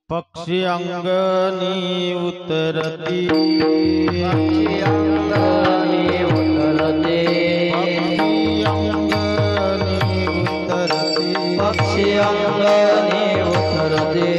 पक्षी अंगनी उतरती पक्षी अंगनी उतरते पक्षी अंगनी उतरते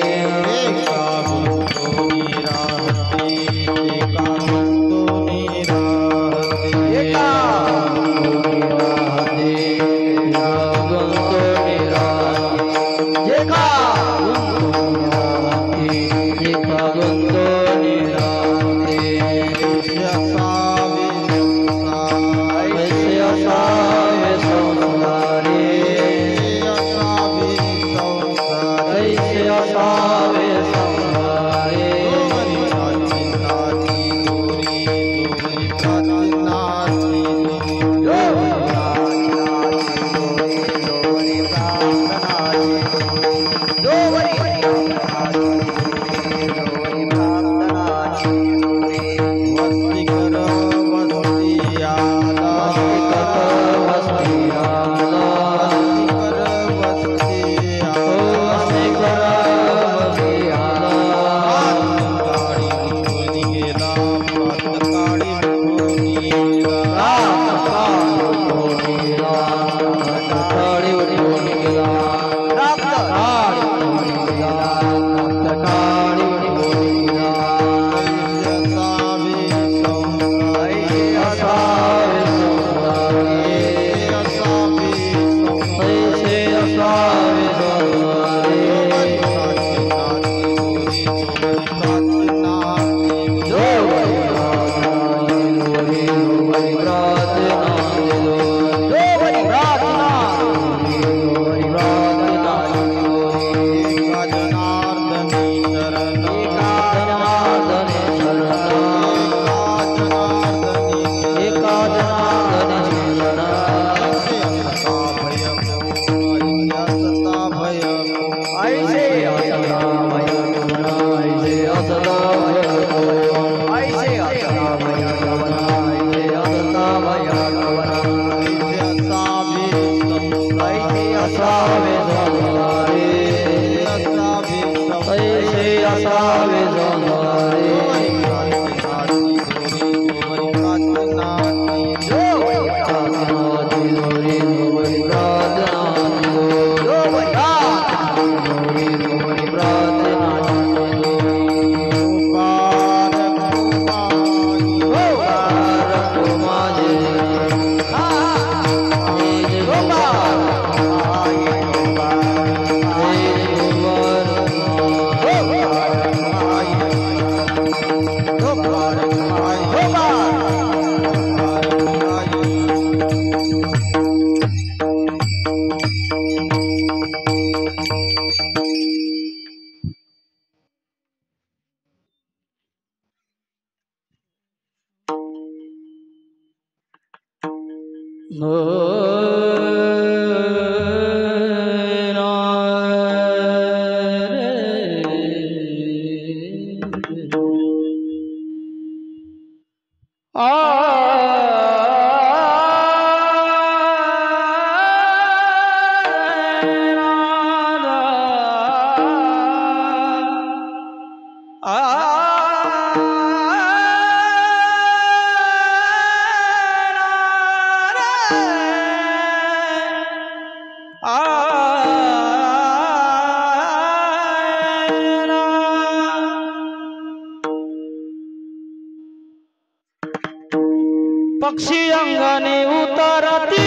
पक्षी अंगनी उतरती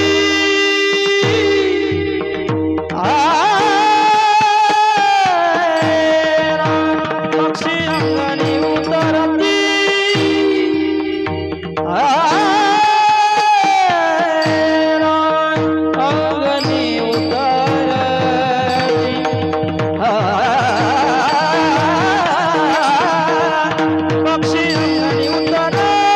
पक्षी अंगनी उतरती अंगनी उतरती पक्षी अंगनी उतरती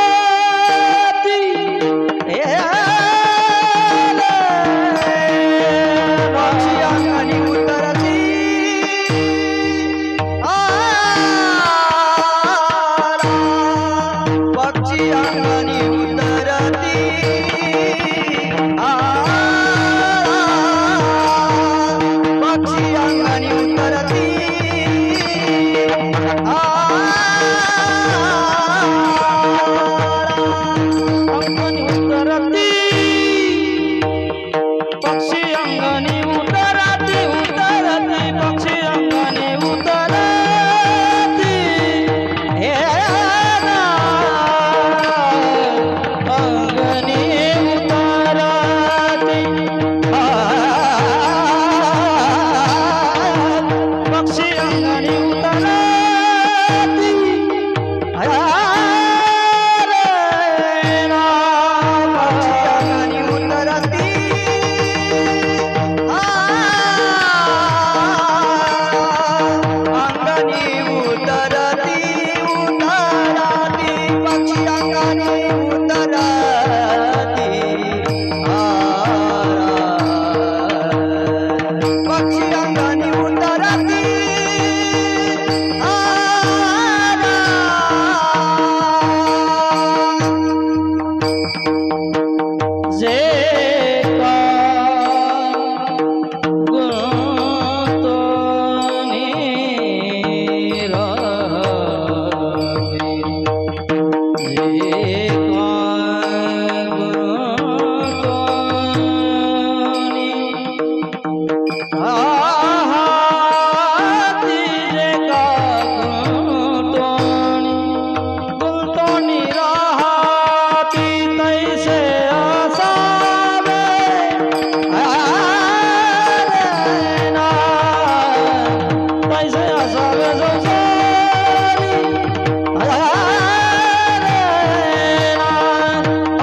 तैसे असावे संसारी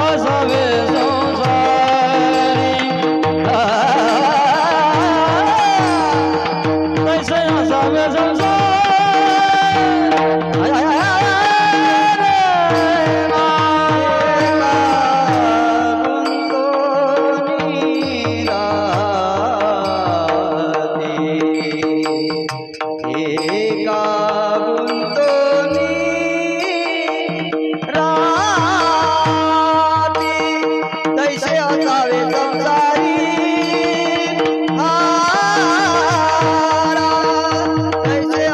असावे संसारी तैसे असावे संसारी तैसे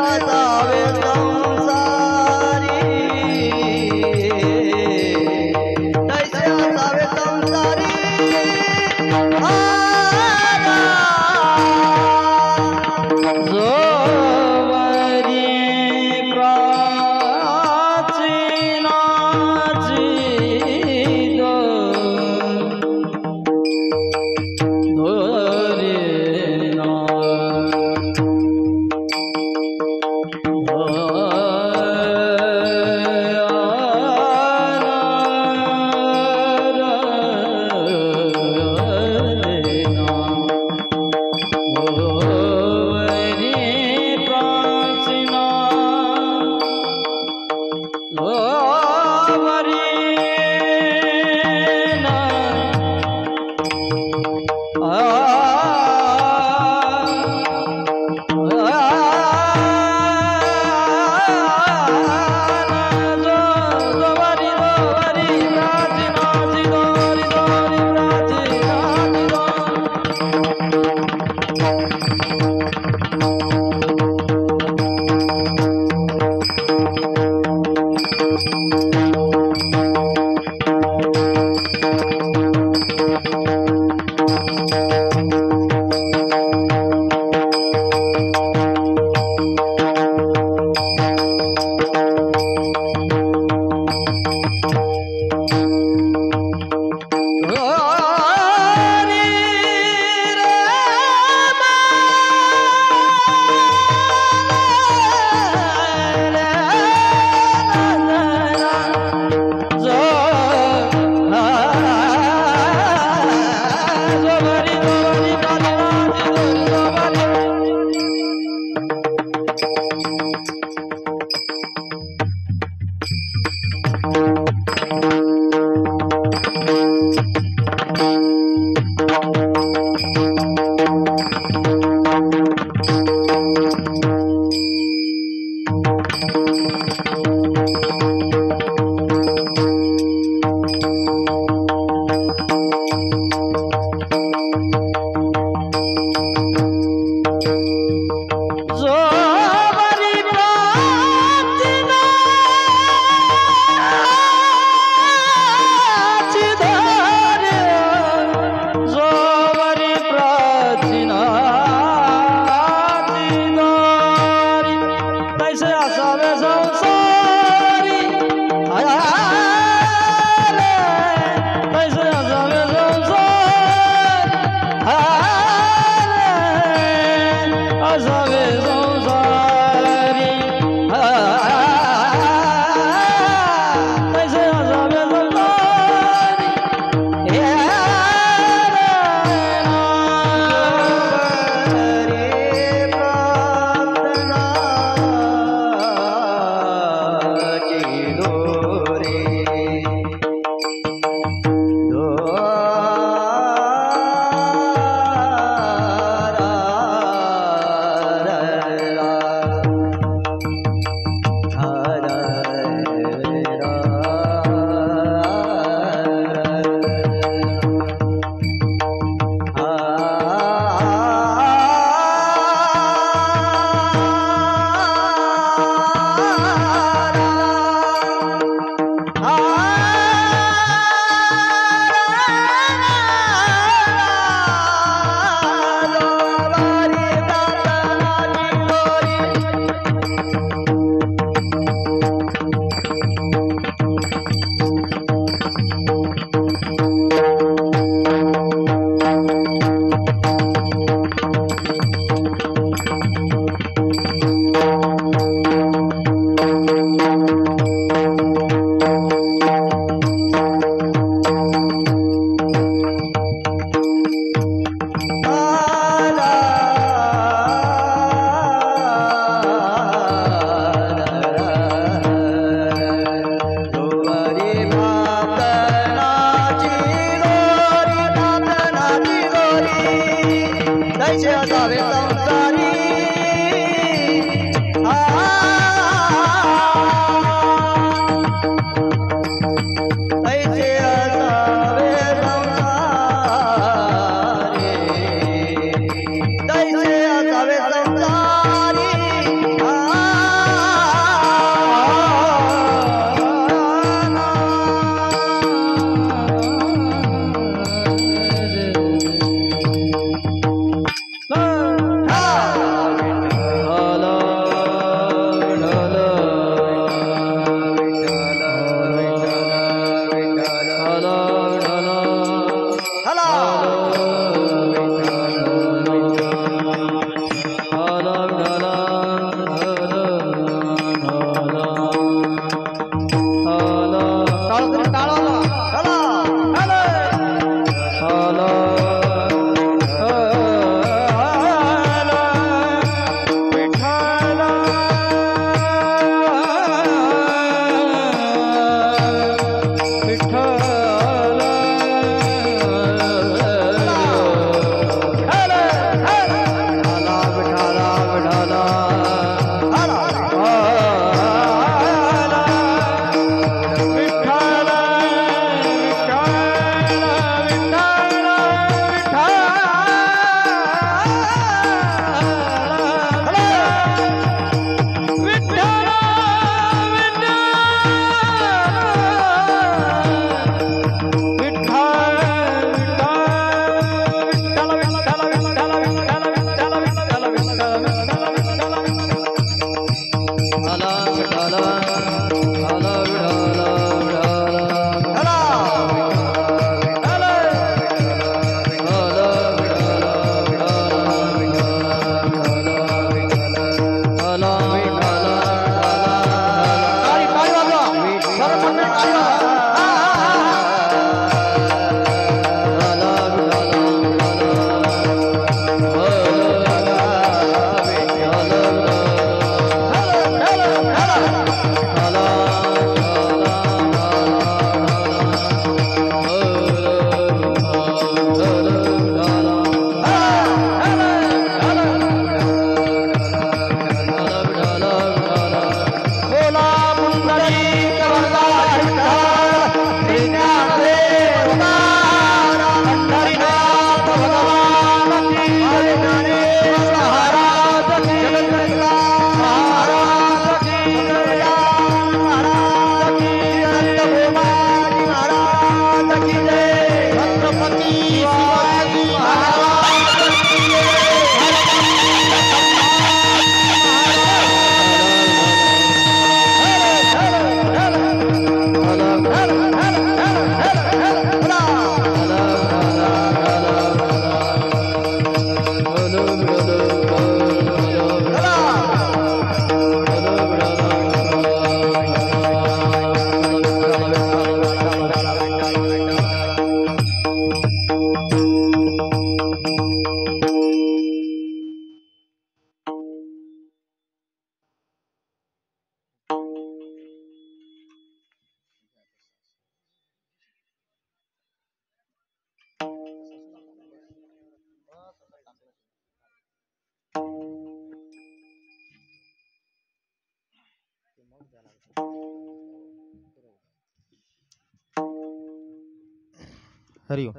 हरिओम.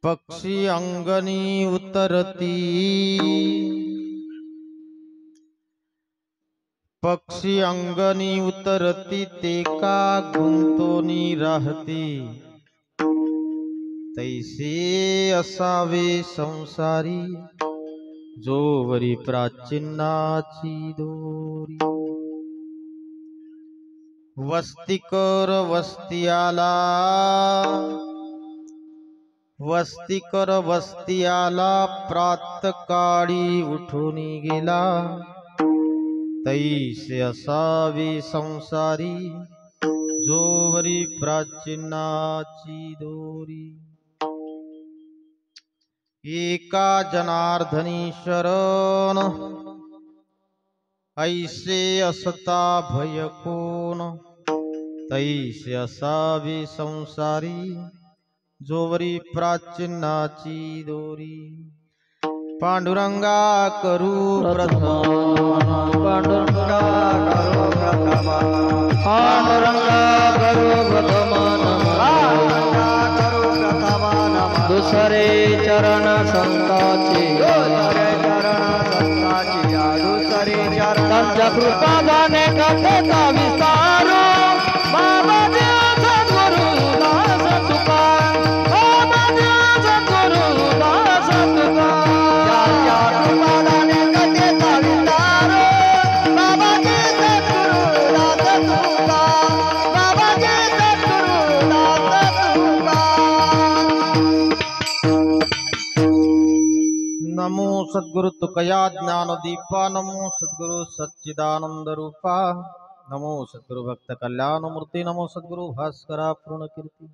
पक्षी अंगणी उतरती, पक्षी अंगणी उतरती ते का गुंतोनी राहती, तैसे असावे संसारी जोवरी प्राचीनाची दोरी. वस्ती कर वस्ती आला, वस्ती कर वस्ती आला, प्रातकाळी उठून गेला, तैसे असावे संसारी जोवरी प्राचीनाची दोरी. एका जनार्दनी शरण, ऐसे असता भय कोण, तैसे असावे संसारी जोवरी प्राचीनाची दोरी. पांडुरंगा करू प्रथम, पांडुरंगा करो प्रथम, पांडुरंगा करो प्रथम नमः. दुसरे चरण संतांचे, दुसरे चरण संतांची, दुसरे चरण त्यांच्या कृपा जाणे कथेचा विस्तार. बाबा देव सद्गुरु दास तुका, बाबा देव सद्गुरु दास तुका. ज्याच्या कृपा जाणे कथेचा विस्तार. बाबा देव सद्गुरु दास तुका, बाबा देव सद्गुरु दास तुका. नमो सद्गुरु तुकया ज्ञान दीपा, नमो सद्गुरु सच्चिदानंद रूपा, नमो सद्गुरु भक्त कल्याण मूर्ती, नमो सद्गुरु भास्करा पूर्ण कीर्ती.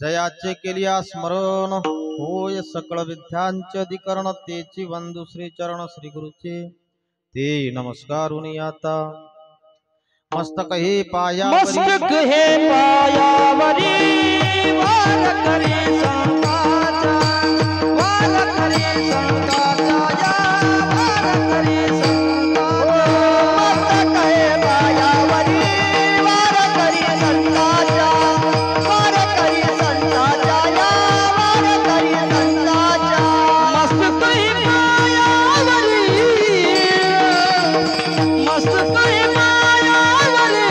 जयाचे केलिया स्मरण होय सकळ विद्यांचे अधिकरण, तेची वंदू श्री चरण श्री गुरुचे ते नमस्कारुनी आता. मस्तक हे पायावरी, मस्तक हे पायावरी, वार करी संताचा, वार करी संताचा, या वार करी संताचा. मस्तक हे पायावरी, वार करी संताचा, वार करी संताचा, या वार करी संताचा. मस्तक हे पायावरी, मस्तक हे पायावरी,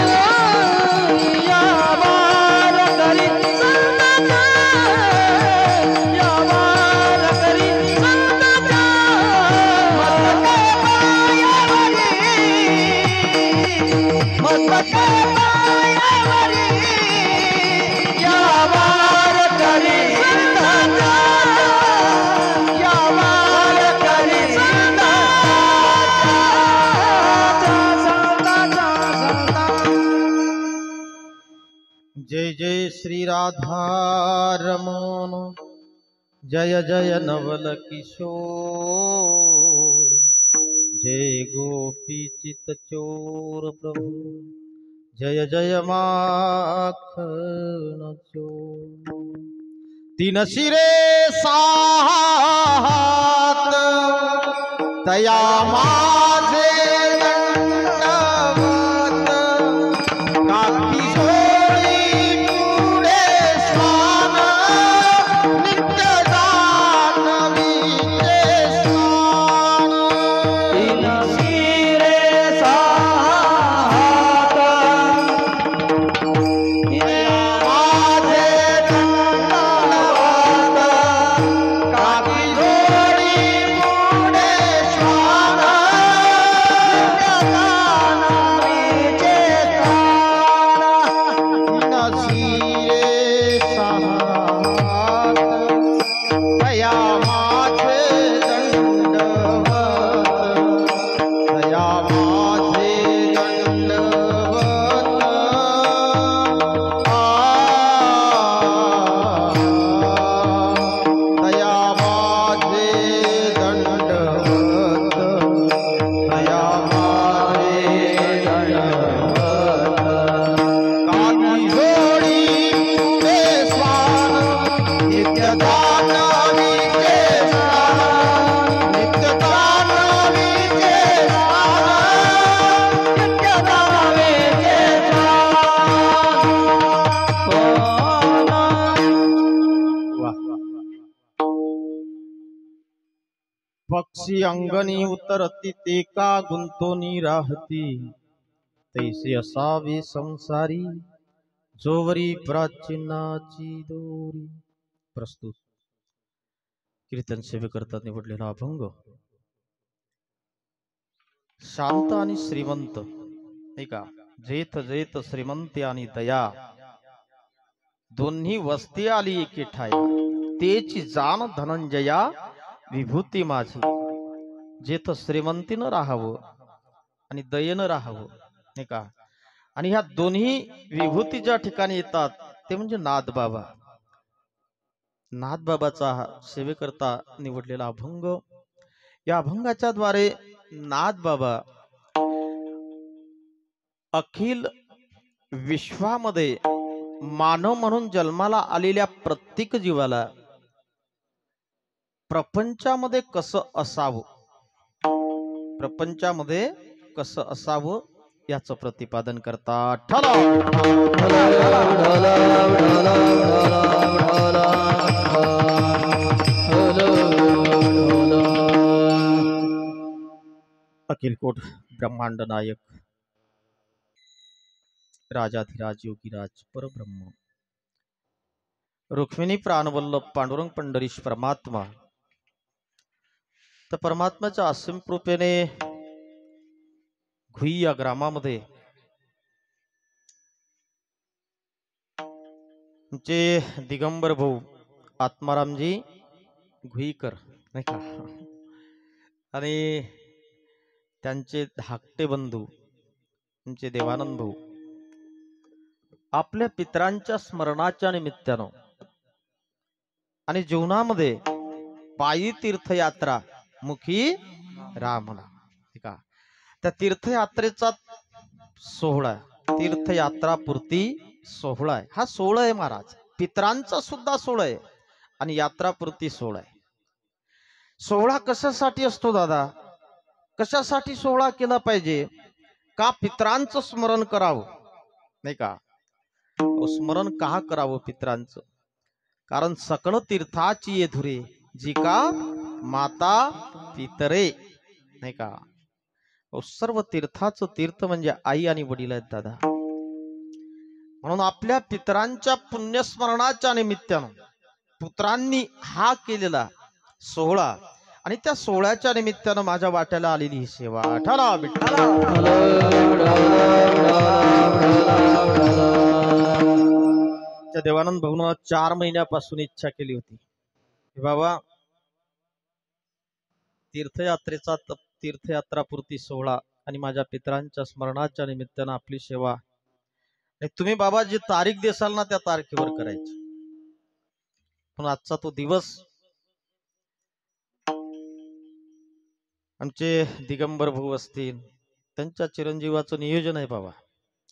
या वार करी संताचा, या वार करी संताचा. मस्तक हे पायावरी, मस्तक हे पायावरी, या वार करी संताचा, या वार करी संताचा, संताचा, संताचा. जय जय श्री राधा रमण, जय जय नवल किशोर, जय गोपी चित चोर प्रभु, जय जय माखन चोर. तीन शिरे सात तया माझे दंडवत, काकी जोडी पुढे स्वान, नित्य दानवीचे स्वान. तीन शिरे सात, माझे दंडवत, काकी जोडी पुढे स्वान, पक्षी अंगणी उतरती ते का गुंतोनी राहती, तैसे असावे संसारी जोवरी प्राचीनाची दोरी. प्रस्तुत कीर्तन सेवेकरता निवडलेला अभंग. शांत आणि श्रीमंत, नाही का, जेथ जेथ श्रीमंती आणि दया, दोन्ही वस्ती आली एके ठाई, तेची जाण धनंजया विभूती माझी. जेथ श्रीमंतीनं राहावं आणि दयेनं राहावं, नाही का, आणि ह्या दोन्ही विभूती ज्या ठिकाणी येतात ते म्हणजे नाथबाबा. नाथबाबाचा सेवेकरता निवडलेला अभंग. या अभंगाच्या द्वारे नाथबाबा अखिल विश्वामध्ये मानव म्हणून जन्माला आलेल्या प्रत्येक जीवाला प्रपंचामध्ये कसं असावं, प्रपंचामध्ये कसं असावं याचं प्रतिपादन करतात. अखिलकोट ब्रह्मांड नायक राजाधिराज योगीराज परब्रह्म रुक्मिणी प्राणवल्लभ पांडुरंग पंढरीश परमात्मा. तर परमात्म्याच्या असीम कृपेने घुई या ग्रामामध्ये आमचे दिगंबर भाऊ आत्मारामजी घुईकर, नाही का, आणि त्यांचे धाकटे बंधू आमचे देवानंद भाऊ आपल्या पितरांच्या स्मरणाच्या निमित्तानं आणि जीवनामध्ये पायी तीर्थयात्रा मुखी रामना, ठीक आहे, त्या तीर्थयात्रेचा सोहळा, तीर्थयात्रापूर्ती सोहळा आहे. हा सोहळा आहे महाराज, पितरांचा सुद्धा सोहळा आहे आणि यात्रापूर्ती सोहळा आहे. सोहळा कशासाठी असतो दादा, कशासाठी सोहळा केला पाहिजे? का पितरांचं स्मरण करावं, नाही का, स्मरण का करावं पितरांचं? कारण सकळ तीर्थाची येधुरे जी का माता पितरे, नाही का, सर्व तीर्थाचं तीर्थ म्हणजे आई आणि वडील आहेत दादा. म्हणून आपल्या पितरांच्या पुण्यस्मरणाच्या निमित्तानं पुत्रांनी हा केलेला सोहळा आणि त्या सोहळ्याच्या निमित्तानं माझ्या वाट्याला आलेली ही सेवा. ठरा विठ्ठला. त्या देवानंद भाऊनं 4 महिन्यापासून इच्छा केली होती की बाबा तीर्थयात्रापुरती सोहळा आणि माझ्या पितरांच्या स्मरणाच्या निमित्तानं आपली सेवा, तुम्ही बाबा जी तारीख देसाल ना त्या तारखेवर करायची. पण आजचा तो दिवस आमचे दिगंबर भाऊ असतील त्यांच्या चिरंजीवाचं नियोजन आहे बाबा,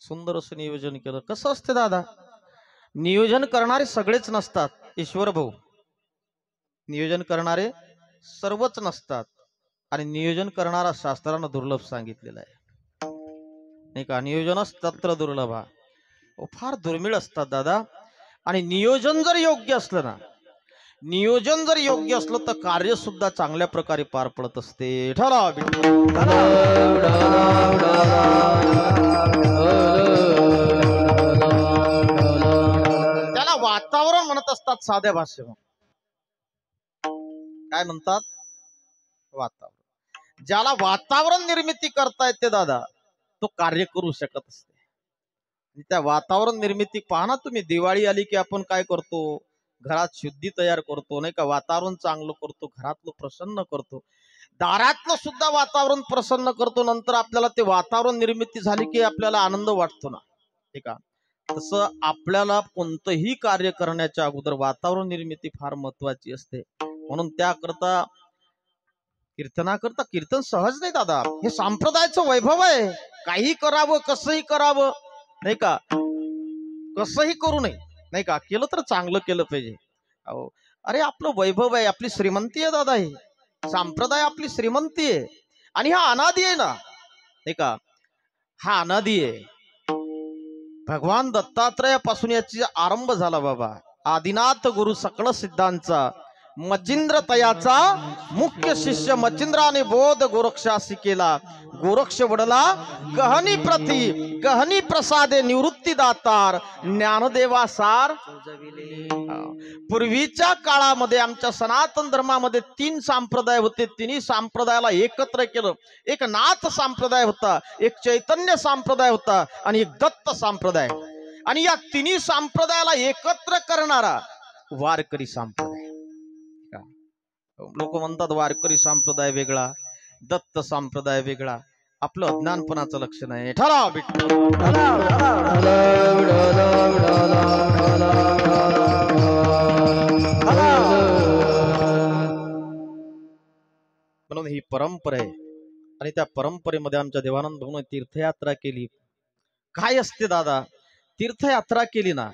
सुंदर असं नियोजन केलं. कसं असते दादा, नियोजन करणारे सगळेच नसतात ईश्वर भाऊ, नियोजन करणारे सर्वच नसतात आणि नियोजन करणारा शास्त्रानं दुर्लभ सांगितलेला आहे, नाही का. नियोजनच तत्र दुर्लभ, फार दुर्मिळ असतात दादा. आणि नियोजन जर योग्य असलं ना, नियोजन जर योग्य असलं तर कार्य सुद्धा चांगल्या प्रकारे पार पडत असते. ठरा त्याला वातावरण म्हणत असतात साध्या भाषेमध्ये. काय म्हणतात? वातावरण. ज्याला वातावरण निर्मिती करता येते दादा तो कार्य करू शकत असते. त्या वातावरण निर्मिती पहा ना तुम्ही. दिवाळी आली की आपण काय करतो, घरात शुद्धी तयार करतो, नाही का, वातावरण चांगलं करतो, घरातलं प्रसन्न करतो, दारातलं सुद्धा वातावरण प्रसन्न करतो. नंतर आपल्याला ते वातावरण निर्मिती झाली की आपल्याला आनंद वाटतो ना, ठीक आहे. तसं आपल्याला कोणतंही कार्य करण्याच्या अगोदर वातावरण निर्मिती फार महत्वाची असते. म्हणून त्याकरता कीर्तनाकरता कीर्तन सहज नाही दादा, हे संप्रदायाचं वैभव आहे. काही करावं, कसंही करावं, नाही का, कसंही करू नये, नाही का, केलं तर चांगलं केलं पाहिजे. अहो अरे आपलं वैभव आहे, आपली श्रीमंती आहे दादा, ही संप्रदाय आपली श्रीमंती आहे आणि हा अनादी आहे ना, नाही का, हा अनादी आहे. भगवान दत्तात्रयापासून याची आरंभ झाला बाबा. आदिनाथ गुरु सकळ सिद्धांचा मचिंद्र तयाचा मुख्य शिष्य मचिंद्राने बोध गोरक्षासी केला. गोरक्ष वडला गहनी प्रती गहनी प्रसादे निवृत्ती दातार ज्ञानदेवा सार. पूर्वीच्या काळामध्ये आमच्या सनातन धर्मामध्ये 3 संप्रदाय होते. तिन्ही संप्रदायाला एकत्र केलं. एक नाथ संप्रदाय होता, एक चैतन्य संप्रदाय होता आणि एक दत्त संप्रदाय. आणि या तिन्ही संप्रदायाला एकत्र करणारा वारकरी संप्रदाय. लोक म्हणतात वारकरी संप्रदाय वेगळा, दत्त संप्रदाय वेगळा. आपलं अज्ञानपणाचं लक्षण आहे. ठराव म्हणून ही परंपरा आहे. आणि त्या परंपरेमध्ये आमच्या देवानंद भाऊने तीर्थयात्रा केली. काय असते दादा, तीर्थयात्रा केली ना,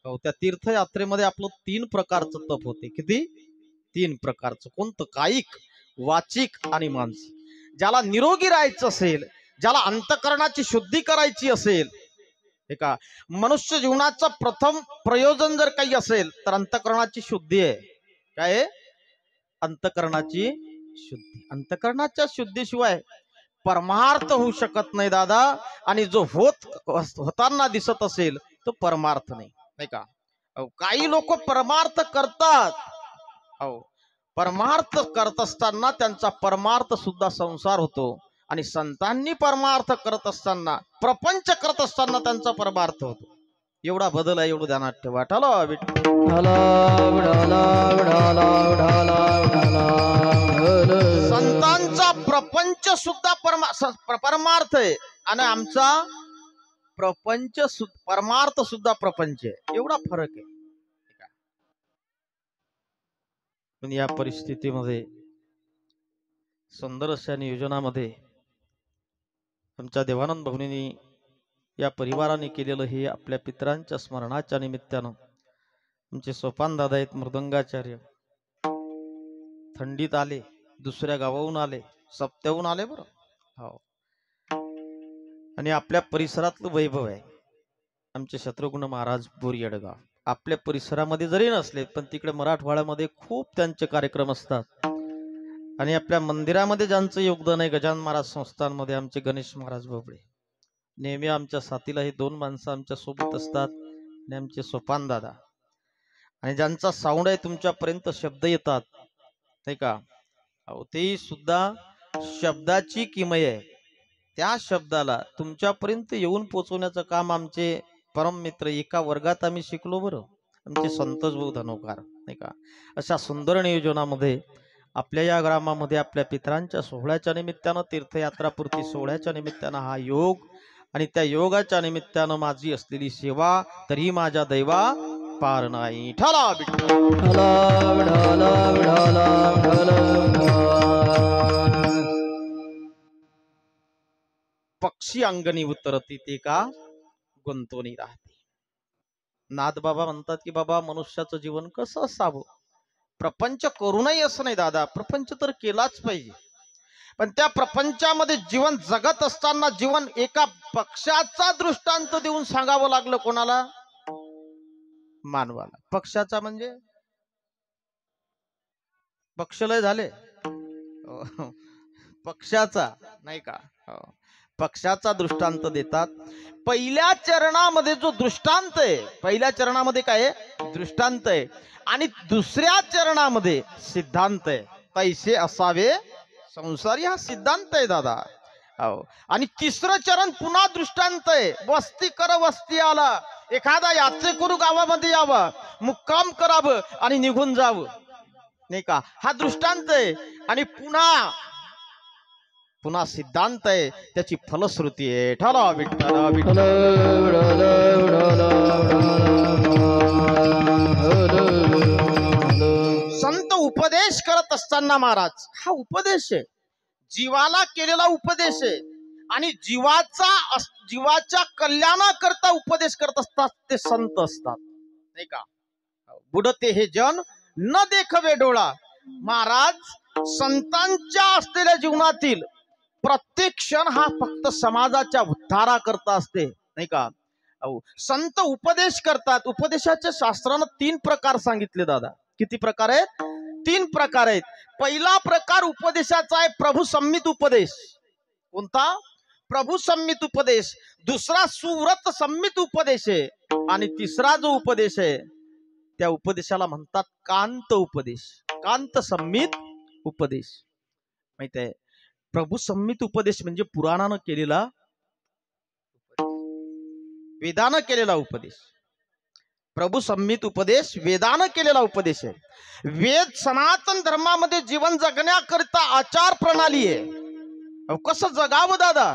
त्या तीर्थयात्रेमध्ये आपलं 3 प्रकारचं तप होते. किती? 3 प्रकारचं. कोणतं? कायिक, वाचिक आणि मानसिक. ज्याला निरोगी राहायचं असेल, ज्याला अंतकरणाची शुद्धी करायची असेल, हे का मनुष्य जीवनाचं प्रथम प्रयोजन जर काही असेल तर अंतकरणाची शुद्धी आहे. काय आहे? अंतकरणाची शुद्धी. अंतकरणाच्या शुद्धीशिवाय परमार्थ होऊ शकत नाही दादा. आणि जो होताना दिसत असेल तो परमार्थ नाही, नाही का? काही लोक परमार्थ करतात. परमार्थ करत असताना त्यांचा परमार्थ सुद्धा संसार होतो. आणि संतांनी परमार्थ करत असताना, प्रपंच करत असताना त्यांचा परमार्थ होतो. एवढा बदल आहे, एवढं ध्यानात ठेवा. संतांचा प्रपंच सुद्धा परमार्थ आहे आणि आमचा प्रपंच परमार्थ सुद्धा प्रपंच आहे. एवढा फरक आहे. पण या परिस्थितीमध्ये सुंदर अशा नियोजनामध्ये आमच्या देवानंद भाऊंनी या परिवाराने केलेलं हे आपल्या पितरांच्या स्मरणाच्या निमित्तानं आमचे सोपान दादा आहेत मृदंगाचार्य, थंडीत आले, दुसऱ्या गावाहून आले, सप्त्याहून आले बरं. हो. आणि आपल्या परिसरातलं वैभव आहे आमचे शत्रुघ्न महाराज बोरियडगाव. आपल्या परिसरामध्ये जरी नसले पण तिकडे मराठवाड्यामध्ये खूप त्यांचे कार्यक्रम असतात. आणि आपल्या मंदिरामध्ये ज्यांचं योगदान आहे, गजानन महाराज संस्थानमध्ये आमचे गणेश महाराज बोबळे, नेहमी आमच्या साथीला हे 2 माणसं आमच्या सोबत असतात. आणि आमचे सोपान दादा, आणि ज्यांचा साऊंड आहे तुमच्यापर्यंत शब्द येतात, नाही का? ते सुद्धा शब्दाची किमय आहे. त्या शब्दाला तुमच्यापर्यंत येऊन पोचवण्याचं काम आमचे परम मित्र, एका वर्गात आम्ही शिकलो बरं, आमचे संतोष भाऊ धनोकार, नाही का? अशा सुंदर नियोजनामध्ये आपल्या या ग्रामामध्ये आपल्या पितरांच्या सोहळ्याच्या निमित्तानं, तीर्थयात्रापूर्ती सोहळ्याच्या निमित्तानं हा योग, आणि त्या योगाच्या निमित्तानं माझी असलेली सेवा तरी माझ्या दैवा पार नाही. पक्षी अंगणी उतरती ते का गुंतवणी राहते. नाथबाबा म्हणतात की बाबा मनुष्याचं जीवन कसं असावं, प्रपंच करू नये असं नाही दादा, प्रपंच तर केलाच पाहिजे. पण त्या प्रपंचामध्ये जीवन जगत असताना जीवन एका पक्षाचा दृष्टांत देऊन सांगावं लागलं. कोणाला? मानवाला. पक्षाचा म्हणजे पक्षलय झाले, पक्षाचा नाही का? पक्षाचा दृष्टांत देतात. पहिल्या चरणामध्ये जो दृष्टांत आहे, पहिल्या चरणामध्ये काय आहे? दृष्टांत आहे. आणि दुसऱ्या चरणामध्ये सिद्धांत आहे. कैसे असावे संसारी, हा सिद्धांत आहे दादा. आणि तिसरं चरण पुन्हा दृष्टांत आहे. वस्ती कर वस्ती आला, एखादा यात्रेकरू गावामध्ये यावं, मुक्काम करावं आणि निघून जावं, नाही का? हा दृष्टांत आहे. आणि पुन्हा पुन्हा सिद्धांत आहे, त्याची फलश्रुती आहे. ठला विठ्ठल विठ्ठल. संत उपदेश करत असताना महाराज, हा उपदेश आहे, जीवाला केलेला उपदेश आहे. आणि जीवाच्या कल्याणाकरता उपदेश करत असतात ते संत असतात, नाही का? बुडते हे जन न देखवे डोळा. महाराज संतांच्या असलेल्या जीवनातील प्रत्येक क्षण हा फक्त समाजाच्या उद्धाराकरता असते, नाही का? संत उपदेश करतात. उपदेशाच्या शास्त्रानं 3 प्रकार सांगितले दादा. किती प्रकार आहेत? तीन प्रकार आहेत. पहिला प्रकार उपदेशाचा आहे प्रभू संमित उपदेश. कोणता? प्रभू संमित उपदेश. दुसरा सुव्रत संमित उपदेश आहे. आणि तिसरा जो उपदेश आहे त्या उपदेशाला म्हणतात कांत उपदेश, कांत संमित उपदेश. माहित आहे, प्रभू संमित उपदेश म्हणजे पुराणानं केलेला, वेदानं केलेला उपदेश. प्रभू संमित उपदेश वेदानं केलेला उपदेश आहे. वेद सनातन धर्मामध्ये जीवन जगण्याकरिता आचार प्रणाली आहे. अहो कसं जगावं दादा?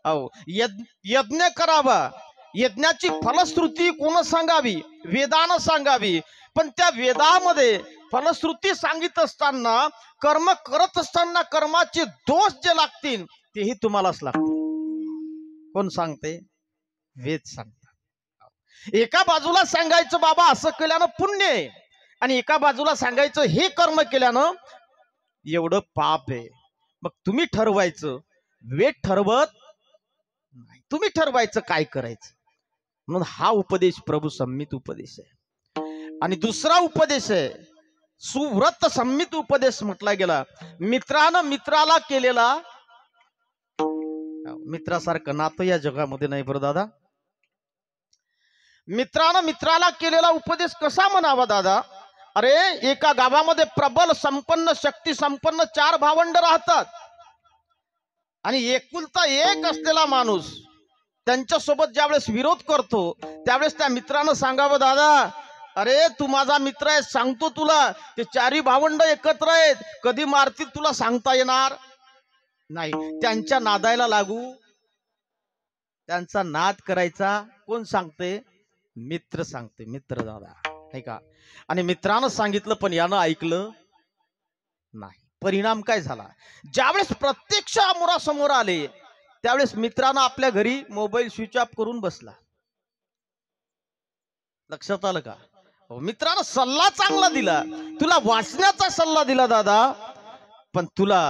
अहो यज्ञ करावा, यज्ञाची फलश्रुती कोण सांगावी? वेदानं सांगावी. पण त्या वेदामध्ये फलश्रुती सांगित असताना, कर्म करत असताना कर्माचे दोष जे लागतील तेही तुम्हालाच लागतील. कोण सांगते? वेद सांगतात. एका बाजूला सांगायचं बाबा असं केल्यानं पुण्य आहे, आणि एका बाजूला सांगायचं हे कर्म केल्यानं एवढं पाप आहे. मग तुम्ही ठरवायचं, वेद ठरवत नाही, तुम्ही ठरवायचं काय करायचं. म्हणून हा उपदेश प्रभू संमित उपदेश आहे. आणि दुसरा उपदेश आहे सुव्रत संमित उपदेश म्हटला गेला. मित्रानं मित्राला केलेला, मित्रासारखं नातं या जगामध्ये नाही बरं दादा. मित्रानं मित्राला केलेला उपदेश कसा म्हणावा दादा? अरे एका गावामध्ये प्रबल संपन्न शक्ती संपन्न 4 भावंड राहतात, आणि एकुलता एक असलेला माणूस त्यांच्यासोबत ज्यावेळेस विरोध करतो त्यावेळेस त्या मित्रानं सांगावं, दादा अरे तू माझा मित्र आहे, सांगतो तुला, ते 4 भावंड एकत्र आहेत, कधी मारतील तुला सांगता येणार नाही. त्यांच्या नादायला लागू, त्यांचा नाद करायचा कोण सांगते? मित्र सांगते, मित्र दादा, नाही का. आणि मित्रानं सांगितलं पण यानं ऐकलं नाही. परिणाम काय झाला? ज्यावेळेस प्रत्यक्ष अमोरासमोर आले त्यावेळेस मित्रानं आपल्या घरी मोबाईल स्विच ऑफ करून बसला. लक्षात आलं का? मित्रानं सल्ला चांगला दिला, तुला वाचण्याचा सल्ला दिला दादा, पण तुला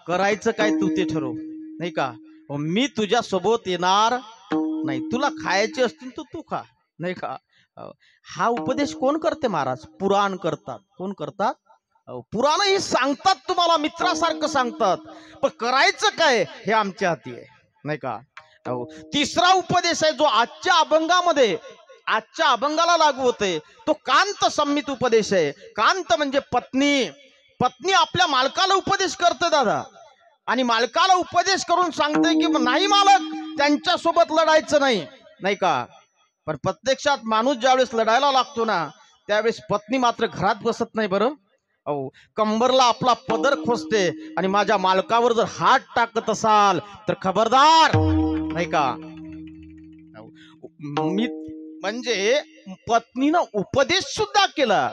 करायचं काय तू ते ठरव, नाही का. मी तुझ्या सोबत येणार नाही, तुला खायचे असतील तर तू खा, नाही का. हा उपदेश कोण करते महाराज? पुराण करतात. कोण करतात? पुराण ही सांगतात, तुम्हाला मित्रासारखं सांगतात, पण करायचं काय हे आमच्या हाती आहे, नाही का. तिसरा उपदेश आहे जो आजच्या अभंगामध्ये, आजच्या अभंगाला लागू होते, तो कांत संमित उपदेश आहे. कांत म्हणजे पत्नी. पत्नी आपल्या मालकाला उपदेश करते दादा, आणि मालकाला उपदेश करून सांगते की नाही मालक, त्यांच्या सोबत लढायचं नाही, नाही का. पण प्रत्यक्षात माणूस ज्यावेळेस लढायला लागतो ना त्यावेळेस पत्नी मात्र घरात बसत नाही बरं. अहो कंबरला आपला पदर खोसते, आणि माझ्या मालकावर जर हात टाकत असाल तर खबरदार, नाही का. मी म्हणजे पत्नीनं उपदेश सुद्धा केला,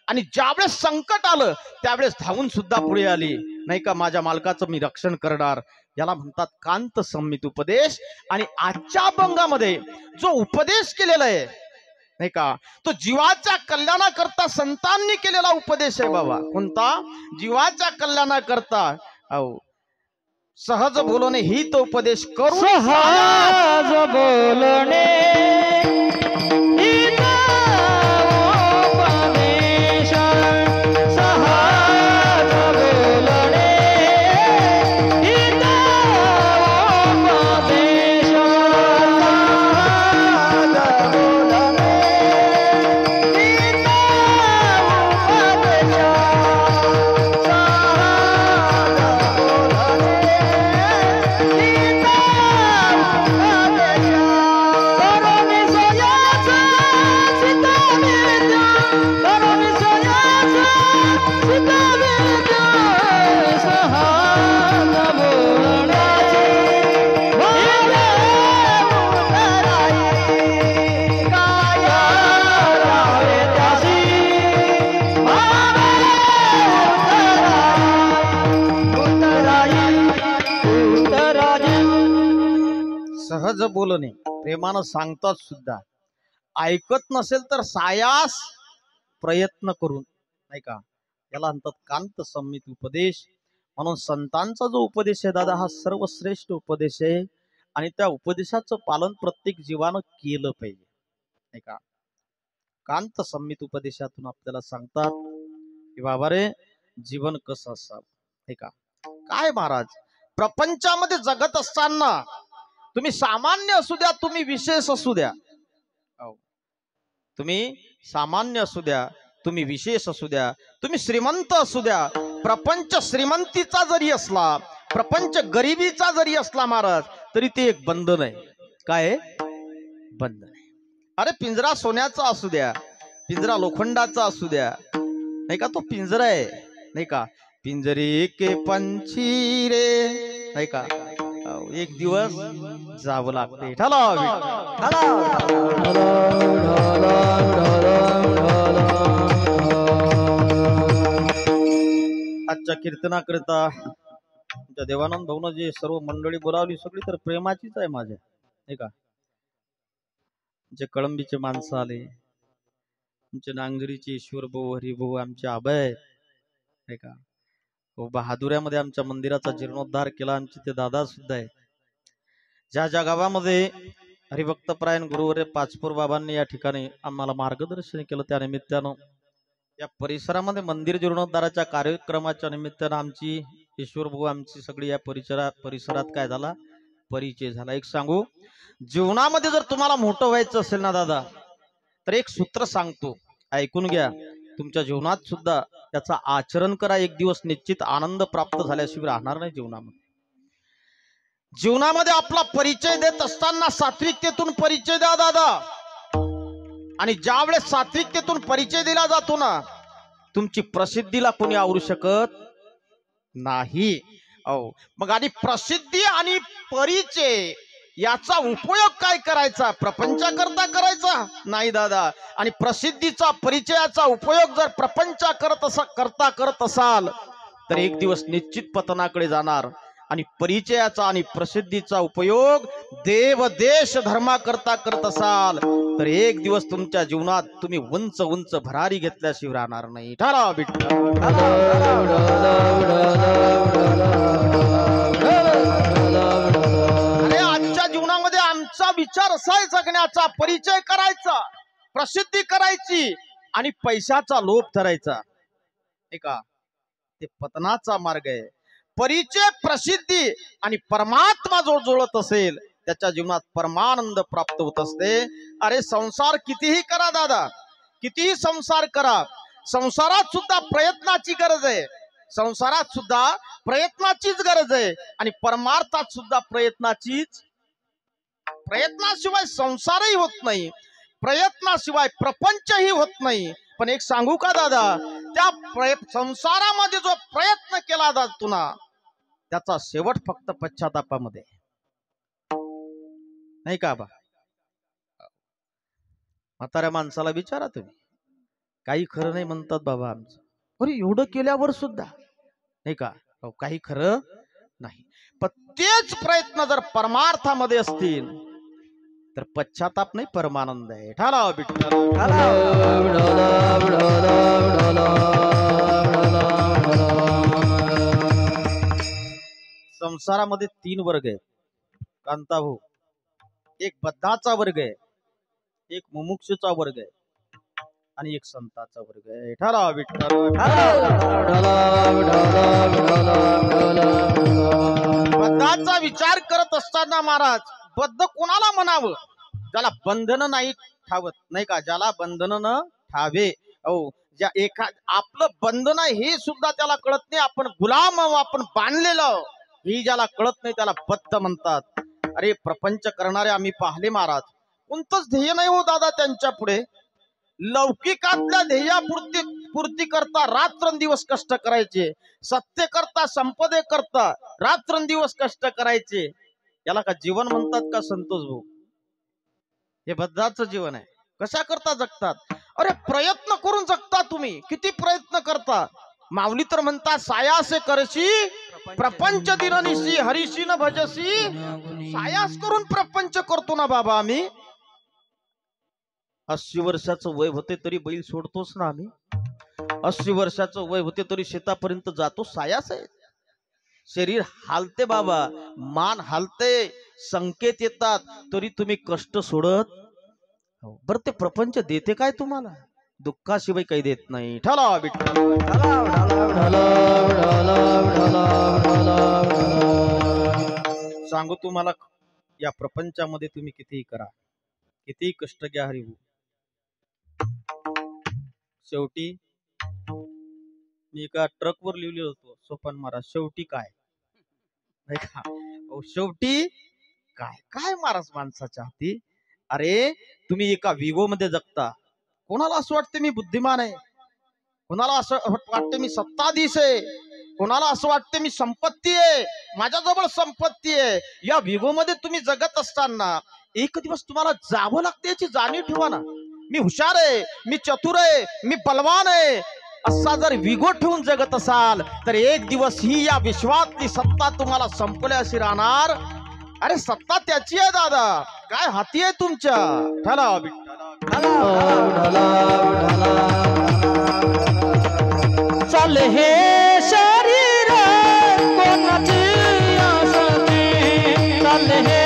आणि ज्यावेळेस संकट आलं त्यावेळेस धावून सुद्धा पुढे आली, नाही का. माझ्या मालकाचं मी रक्षण करणार. याला म्हणतात कांत संमित उपदेश. आणि आजच्या अभंगामध्ये जो उपदेश केलेला आहे, नाही का, तो जीवाच्या कल्याणाकरता संतांनी केलेला उपदेश आहे बाबा. कोणता? जीवाच्या कल्याणाकरता. अहो सहज बोलणे ही तो उपदेश करू, सहज बोलणे ही तो उपदेश, सहज बोलणे ही तो उपदेश, सहज बोलणे ही तो उपदेश, सहज बोलणे प्रेमानं सांगतात सुद्धा, ऐकत नसेल तर सायास प्रयत्न करून, नाही का. याला म्हणतात कांत संमित उपदेश. म्हणून संतांचा जो उपदेश आहे दादा हा सर्वश्रेष्ठ उपदेश आहे, आणि त्या उपदेशाचं पालन प्रत्येक जीवानं केलं पाहिजे, नाही का. कांत संमित उपदेशातून आपल्याला सांगतात की बाबा रे जीवन कसं असावं हे का काय महाराज प्रपंचामध्ये जगत असताना तुम्ही सामान्य असू द्या तुम्ही विशेष असू द्या तुम्ही सामान्य असू द्या तुम्ही विशेष असू द्या तुम्ही श्रीमंत असू द्या प्रपंच श्रीमंतीचा जरी असला प्रपंच गरिबीचा जरी असला महाराज तरी ते एक बंधन आहे काय बंधन आहे अरे पिंजरा सोन्याचा असू द्या पिंजरा लोखंडाचा असू द्या नाही का तो पिंजरा आहे नाही का पिंजरे के पंछी रे नाही का एक दिवस जावं लागते आजच्या कीर्तनाकरिता आमच्या देवानंद भाऊन जे सर्व मंडळी बोलावली सगळी तर प्रेमाचीच आहे माझ्या नाही का जे कळंबीचे माणसं आले आमचे नांगरीचे ईश्वर भाऊ हरिभाऊ आमचे अभय नाही का बहादुऱ्यामध्ये आमच्या मंदिराचा जीर्णोद्धार केला आमचे ते दादा सुद्धा आहे ज्या ज्या गावामध्ये हरिभक्तपरायण गुरुवर्य पाचपूर बाबांनी या ठिकाणी आम्हाला मार्गदर्शन केलं त्या निमित्तानं या परिसरामध्ये मंदिर जीर्णोद्धाराच्या कार्यक्रमाच्या निमित्तानं आमची ईश्वर भाऊ आमची सगळी या परिसरात काय झाला परिचय झाला एक सांगू जीवनामध्ये जर तुम्हाला मोठं व्हायचं असेल ना दादा तर एक सूत्र सांगतो ऐकून घ्या तुमच्या जीवनात सुद्धा त्याचा आचरण करा एक दिवस निश्चित आनंद प्राप्त झाल्याशिवाय राहणार नाही जीवनामध्ये आपला परिचय देत असताना सात्विकतेतून परिचय द्या दादा आणि ज्या वेळेस सात्विकतेतून परिचय दिला जातो ना तुमची प्रसिद्धीला कोणी आवरू शकत नाही मग आणि प्रसिद्धी आणि परिचय याचा उपयोग काय करायचा प्रपंचाकरता करायचा नाही दादा आणि प्रसिद्धीचा परिचयाचा उपयोग जर प्रपंचा करत असाल तर एक दिवस निश्चित पतनाकडे जाणार आणि परिचयाचा आणि प्रसिद्धीचा उपयोग देव देश धर्माकरता करत असाल तर एक दिवस तुमच्या जीवनात तुम्ही उंच उंच भरारी घेतल्याशिवाय राहणार नाही ठरा आमचा विचार असाय जगण्याचा परिचय करायचा प्रसिद्धी करायची आणि पैशाचा लोभ धरायचा का ते पतनाचा मार्ग आहे परिचय प्रसिद्धी आणि परमात्मा जो जुळत असेल त्याच्या जीवनात परमानंद प्राप्त होत असते अरे संसार कितीही करा दादा कितीही संसार करा संसारात सुद्धा प्रयत्नाची गरज आहे संसारात सुद्धा प्रयत्नाचीच गरज आहे आणि परमार्थात सुद्धा प्रयत्नाशिवाय संसारही होत नाही प्रयत्नाशिवाय प्रपंचही होत नाही पण एक सांगू का दादा त्या संसारामध्ये जो प्रयत्न केला जातो ना त्याचा शेवट फक्त पश्चातापामध्ये नाही का बा म्हाताऱ्या माणसाला विचारा तुम्ही काही खरं नाही म्हणतात बाबा आमचं अरे एवढं केल्यावर सुद्धा नाही का काही खरं नाही पण तेच प्रयत्न जर परमार्थामध्ये असतील तर पश्चाताप नाही परमानंद आहे ठाला संसारामध्ये 3 वर्ग आहेत कांता भाऊ एक बद्धाचा वर्ग आहे एक मुमुक्षूचा वर्ग आहे आणि एक संताचा वर्ग आहे ठाला बद्धाचा विचार करत असताना महाराज बद्ध कोणाला म्हणावं ज्याला बंधन नाही ठावत नाही का ज्याला बंधन न ठावे ज्या आपलं बंधन हे सुद्धा त्याला कळत नाही आपण गुलाम आपण बांधलेलं ही ज्याला कळत नाही त्याला बद्ध म्हणतात अरे प्रपंच करणारे आम्ही पाहिले महाराज कोणतंच ध्येय नाही हो दादा त्यांच्या पुढे लौकिकातल्या ध्येयापूर्ती करता रात्रंदिवस कष्ट करायचे सत्य करता संपदे करता रात्रंदिवस कष्ट करायचे याला का जीवन म्हणतात का संतोष भाऊ हे बद्धाचं जीवन आहे कशा करता जगतात अरे प्रयत्न करून जगता तुम्ही किती प्रयत्न करता माऊली तर म्हणतात सायासे करशी प्रपंच दिननिशी हरिशी न भजसी सायास करून प्रपंच करतो ना बाबा आम्ही 80 वर्षाचं वय होते तरी बैल सोडतोच ना आम्ही 80 वर्षाचं वय होते तरी शेतापर्यंत जातो सायास आहे शरीर हालते बाबा मान हालते संकेत येतात तरी तुम्ही कष्ट सोडत बरं ते प्रपंच देते काय तुम्हाला दुःखाशिवाय काही देत नाही. ठला विठ्ठल. सांगू तुम्हाला, या प्रपंचामध्ये तुम्ही कितीही करा, कितीही कष्ट घ्या हरिभू, शेवटी मी एका ट्रकवर लिहिले होतो सोपान महाराज, शेवटी काय नाही का. शेवटी काय काय महाराज माणसाच्या हाती. अरे तुम्ही एका विगो मध्ये जगता, कोणाला असं वाटतं मी बुद्धिमान आहे, कोणाला असं वाटतं मी सत्ताधीश आहे, कोणाला असं वाटतं मी संपत्ती आहे, माझ्याजवळ संपत्ती आहे. या विगो मध्ये तुम्ही जगत असताना एक दिवस तुम्हाला जावं लागते याची जाणीव ठेवा ना. मी हुशार आहे, मी चतुर आहे, मी बलवान आहे, असा जर विगो ठेवून जगत असाल तर एक दिवस ही या विश्वातली सत्ता तुम्हाला संपल्याशी राहणार. अरे सत्ता त्याची आहे दादा, काय हाती आहे तुमच्या. ठला चल हे शरीर कोणाची असते, चल हे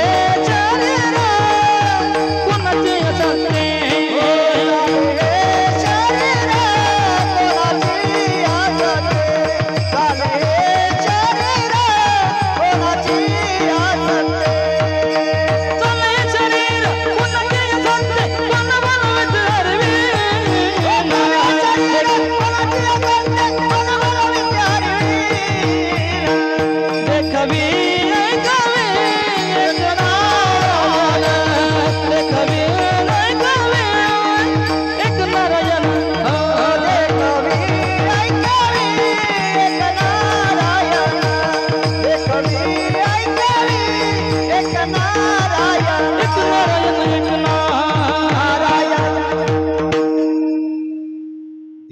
शरीर कोणाची असते, शरीर कोणाची असते, चल हे शरीर कोणाची असते, चल हे शरीर कोणाची असते, कोण बनवत हरवी,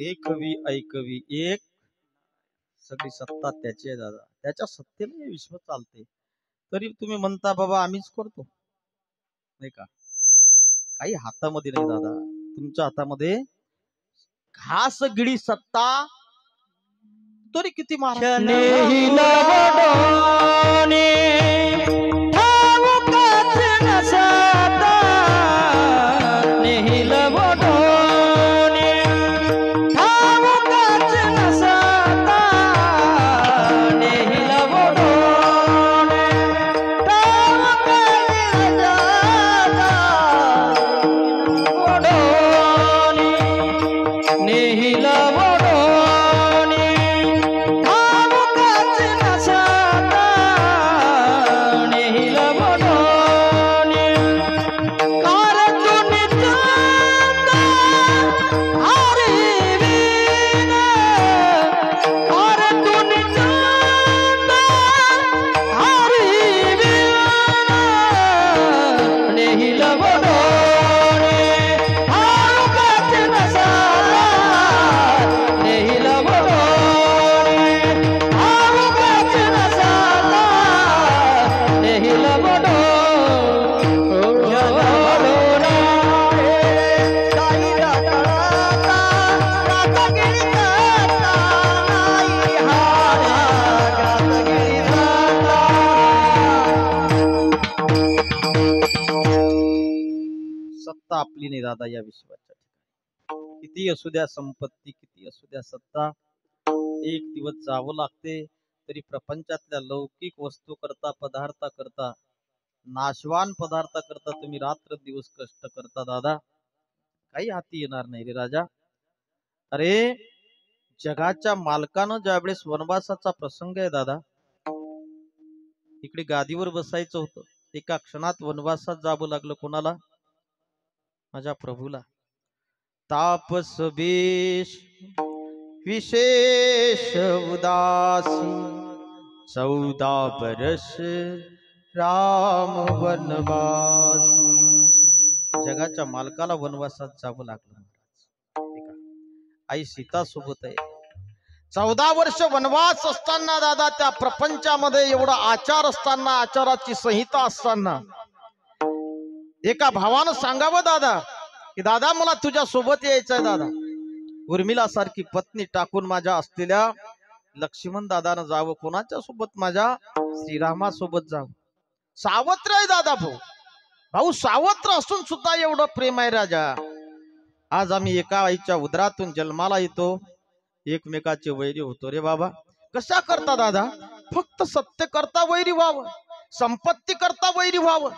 देखवी ऐकवी एक, सगळी सत्ता त्याची आहे दादा, त्याच्या सत्तेने हे विश्व चालते. तरी तुम्ही म्हणता बाबा आम्हीच करतो, नाही का. काही हातामध्ये नाही दादा, तुमच्या हातामध्ये घास गिळी सत्ता, तरी किती महाराज आपली नाही दादा या विश्वाच्या ठिकाणी. किती असू द्या संपत्ती, किती असू द्या सत्ता, एक दिवस जावं लागते. तरी प्रपंचातल्या लौकिक वस्तू करता, पदार्था करता, नाशवान पदार्थ करता तुम्ही रात्र दिवस कष्ट करता दादा, काही हाती येणार नाही रे राजा. अरे जगाच्या मालकानं ज्यावेळेस वनवासाचा प्रसंग आहे दादा, इकडे गादीवर बसायचं होतं, एका क्षणात वनवासात जावं लागलं. कोणाला? माझ्या प्रभूला. तापस बेश विशेष उदासी, 14 बरस राम वनवासी. जगाच्या मालकाला वनवासात जावं लागलं. आई सीता सोबत आहे. 14 वर्ष वनवास असताना दादा, त्या प्रपंचामध्ये एवढा आचार असताना, आचाराची संहिता असताना, एका भावानं सांगावं दादा की दादा मला तुझ्या सोबत यायचंय दादा. उर्मिला सारखी पत्नी टाकून माझ्या असलेल्या लक्ष्मण दादानं जावं. कोणाच्या सोबत? माझ्या श्रीरामा सोबत जावं. सावत्र आहे दादा भाऊ. भाऊ सावत्र असून सुद्धा एवढं प्रेम आहे राजा. आज आम्ही एका आईच्या उदरातून जन्माला येतो, एकमेकाचे वैरी होतो रे बाबा. कशा करता दादा? फक्त सत्य करता वैरी व्हावं, संपत्ती करता वैरी व्हावं.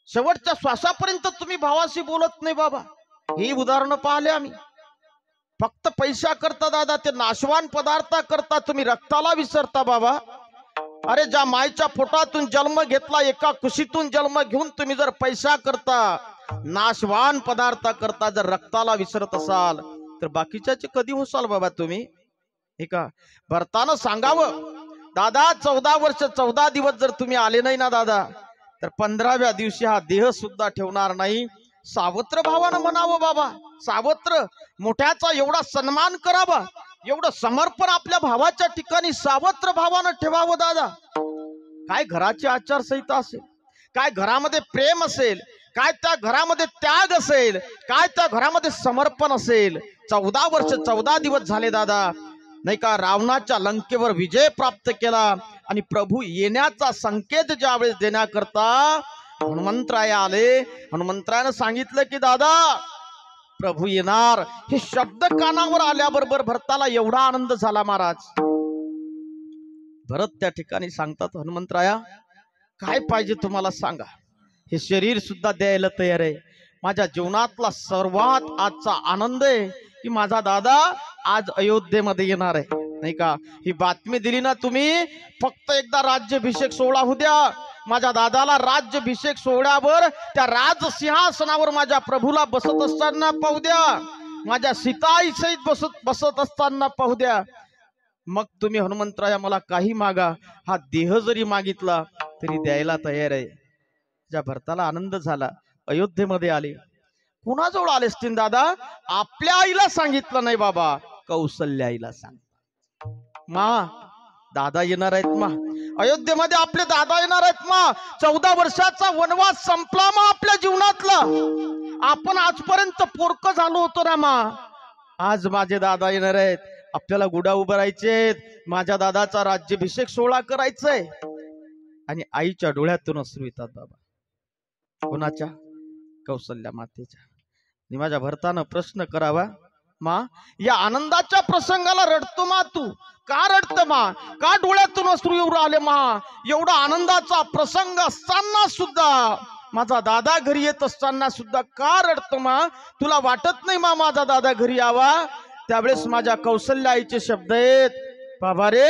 शेवटच्या श्वासापर्यंत तुम्ही भावाशी बोलत नाही बाबा. ही उदाहरणं पाहिले आम्ही. फक्त पैसा करता दादा, ते नाशवान पदार्थ करता तुम्ही रक्ताला विसरता बाबा. अरे ज्या मायच्या पोटातून जन्म घेतला, एका कुशीतून जन्म घेऊन तुम्ही जर पैसा करता, नाशवान पदार्थ करता, जर रक्ताला विसरत असाल तर बाकीच्याचे कधी होसाल बाबा तुम्ही? हे का भरतानं सांगावं दादा, 14 वर्ष 14 दिवस जर तुम्ही आले नाही ना दादा, तर 15व्या दिवशी हा देह सुद्धा ठेवणार नाही. सावत्र भावानं म्हणावं बाबा, सावत्र. मोठ्याचा एवढा सन्मान करावा, एवढं समर्पण आपल्या भावाच्या ठिकाणी सावत्र भावानं ठेवावं दादा. काय घराची आचारसंहिता असेल, काय घरामध्ये प्रेम असेल, काय त्या घरामध्ये त्याग असेल, काय त्या घरामध्ये समर्पण असेल. 14 वर्ष 14 दिवस झाले दादा, नाही का, रावणाच्या लंकेवर विजय प्राप्त केला आणि प्रभू येण्याचा संकेत ज्यावेळेस देण्याकरता हनुमंतराय आले, हनुमंतरायानं सांगितलं की दादा प्रभू येणार. हे शब्द कानावर आल्याबरोबर भरताला एवढा आनंद झाला महाराज. भरत त्या ठिकाणी सांगतात, हनुमंतराया काय पाहिजे तुम्हाला सांगा, हे शरीर सुद्धा द्यायला तयार आहे. माझ्या जीवनातला सर्वात आजचा आनंद आहे की माझा दादा आज अयोध्येमध्ये येणार आहे, नाही का. ही बातमी दिली ना तुम्ही, फक्त एकदा राज्याभिषेक सोहळा होऊ द्या. माझ्या दादाला राज्याभिषेक सोहळ्यावर त्या राजसिंहासनावर माझ्या प्रभूला बसत असताना पाहू द्या, माझ्या सीताई सहित बसत असताना पाहू द्या. मग तुम्ही हनुमंतराया मला काही मागा, हा देह जरी मागितला तरी द्यायला तयार आहे. ज्या भरताला आनंद झाला, अयोध्येमध्ये आले. कुणाजवळ आले असतील दादा? आपल्या आईला सांगितलं नाही बाबा, कौशल्या आईला सांग, मा दादा येणार आहेत मा, अयोध्येमध्ये आपले दादा येणार आहेत मा. 14 वर्षाचा वनवास संपला मा आपल्या जीवनातला. आपण आजपर्यंत पोरक झालो होतो ना मा, आज माझे दादा येणार आहेत, आपल्याला गुढा उभारायचे, माझ्या दादाचा राज्याभिषेक सोहळा करायचाय. आणि आईच्या डोळ्यातून अश्रू येतात बाबा. कोणाच्या? कौशल्या मातेच्या. आणि माझ्या भरतानं प्रश्न करावा, मा या आनंदाच्या प्रसंगाला रडतो मा तू? का रडत मा? का डोळ्यातून अश्रू येऊ राहिले मा? एवढा आनंदाचा प्रसंग असताना सुद्धा, माझा दादा घरी येत असताना सुद्धा का रडतो मा? तुला वाटत नाही मा माझा दादा घरी यावा? त्यावेळेस माझ्या कौशल्या आईचे शब्द आहेत, बाबा रे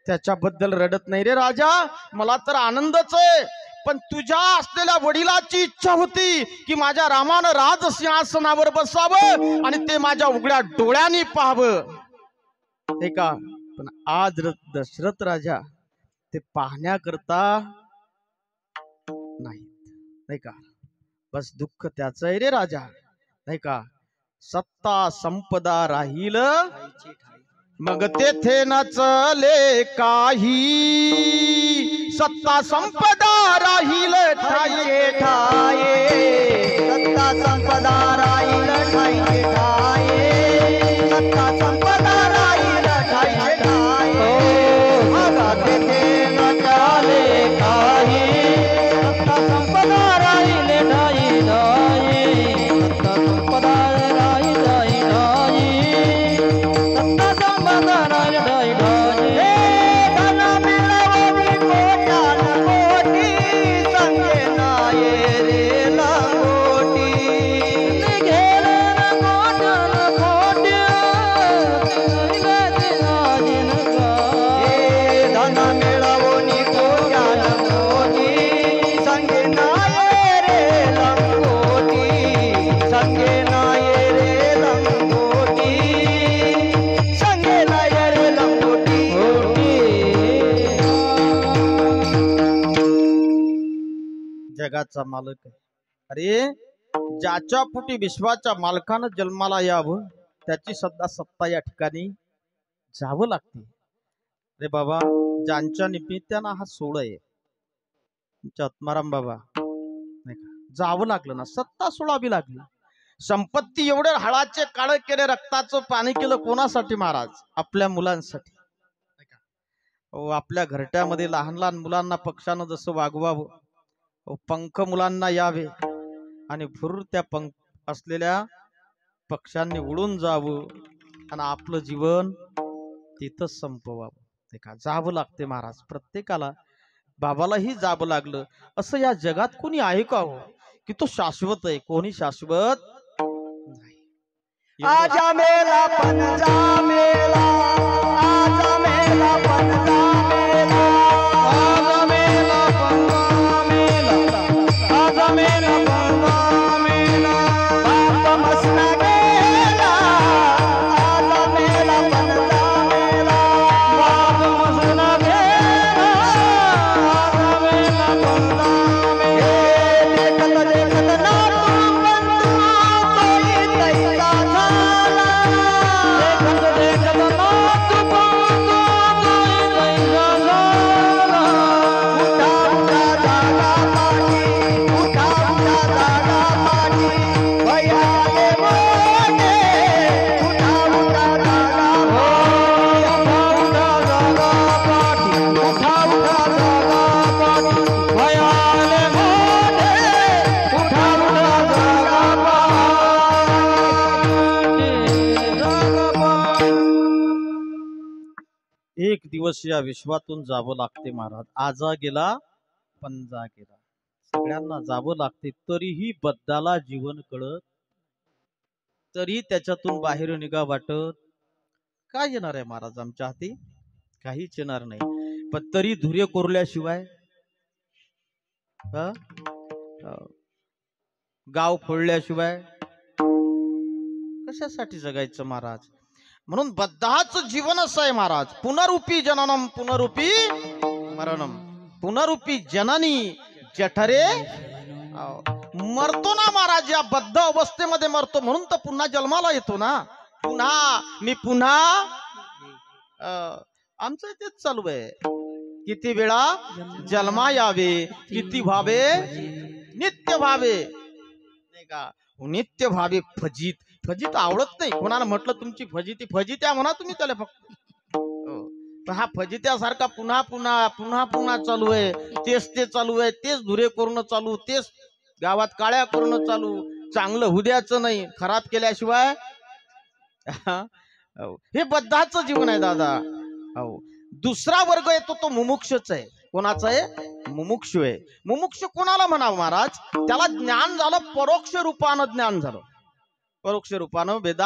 त्याच्याबद्दल रडत नाही रे राजा, मला तर आनंदच आहे. पण तुझ्या असलेल्या वडिलाची इच्छा होती की माझ्या रामानं राजसिंहासनावर बसावं आणि ते माझ्या उघड्या डोळ्यांनी पाहावं, हे का. पण आज दशरथ राजा ते पाहण्याकरता नाही का. बस दुःख त्याच आहे रे राजा, नाही का. सत्ता संपदा राहील मग तेथे न चले काही, सत्ता संपदा राहील ठाये ठाये, सत्ता संपदा राहील ठाये ठाये, सत्ता संपदा राहील ठाये ठाये, मग तेथे न चाले काही, सत्ता संपदा राहील ठाये ठाये, सत्ता संपदा राहील ठाये ठाये, सत्ता संपदा राहील ठाये ठाये. धन मिळवणी कोट्यान कोटी, संगे नाये रे लंगोटी, गेले न कोट्यान कोट्या, धन मिळवणी कोट्यान कोटी, संगे नाये रे लंगोटी, संगे नाये रे लंगोटी, संगे नाये रे लंगोटी. जगाचा मालक आहे. अरे ज्याच्या पोटी विश्वाच्या मालकानं जन्माला यावं, त्याची सध्या सत्ता या ठिकाणी जावं लागते रे बाबा. ज्यांच्या निमित्तानं हा सोहळा आहे, तुमच्या आत्माराम बाबा, नाही का, जावं लागलं ना, सत्ता सोडावी लागली. संपत्ती एवढे हळाचे काळे केले, रक्ताचं पाणी केलं कोणासाठी महाराज? आपल्या मुलांसाठी, नाही का. आपल्या घरट्यामध्ये लहान लहान मुलांना पक्षानं जसं वागवावं, पंख मुलांना यावे आणि भुर त्या असलेल्या पक्ष्यांनी उडून जावं आणि आपलं जीवन तिथंच संपवावं. ते का जावं लागते महाराज प्रत्येकाला. बाबालाही जावं लागलं. असं या जगात कोणी आहे का हो की तो शाश्वत आहे? कोणी शाश्वत नाही. आजा मेला पंजा मेला, आजा मेला पंजा मेला, आजा मेला पंजा मेला, आजा मेला पंजा मेला, बाप मसना गेला, आजा मेला पंजा मेला, बाप मसना गेला, आजा मेला पंजा मेला. देखत देखत ना तू बंधू तोही तैसा झाला, देखत देखत ना तू बंधू तोही तैसा झाला. उठा उठा जागा पाठी, उठा उठा जागा पाठी, भयाले मोठे, उठा उठा जागा पाठी, उठा उठा जागा पाठी, भयाले मोठे, उठा उठा जागा पाठी. एक दिवस या विश्वातून जावं लागते महाराज. आजा गेला पंजा गेला, सगळ्यांना जावं लागते. तरीही बद्दाला जीवन कळत, तरी त्याच्यातून बाहेर निघा वाटत. काय येणार आहे महाराज आमच्या हाती? काहीच येणार नाही. पण तरी धुर्य कोरल्याशिवाय, गाव फोडल्याशिवाय कशासाठी जगायचं महाराज? म्हणून बद्धाचं जीवन असं आहे महाराज. पुनरुपी जननम पुनरुपी मरणम, पुनरुपी जननी जठरे. मरतो ना महाराज, या बद्ध अवस्थेमध्ये मरतो, म्हणून तर पुन्हा जन्माला येतो ना. पुन्हा आमचं तेच चालू आहे. किती वेळा जन्मा यावे, किती भावे नित्य भावे, नाही का? नित्य भावे फजित. फजित आवडत नाही कोणाला. म्हटलं तुमची फजिती, फजित्या म्हणा तुम्ही त्याला फक्त. पण हा फजित्यासारखा पुन्हा पुन्हा पुन्हा पुन्हा चालू आहे. तेच ते चालू आहे, तेच धुरे करणं चालू, तेच गावात काळ्या करणं चालू. चांगलं हुद्याचं नाही, खराब केल्याशिवाय. हे बद्धाचं जीवन आहे दादा. हो, दुसरा वर्ग येतो तो मुमुक्षच आहे. कोणाचा आहे? मुमुक्षु आहे. मुमुक्षु कोणाला म्हणावं महाराज? त्याला ज्ञान झालं, परोक्ष रूपानं ज्ञान झालं. परोक्ष रूपानं वेद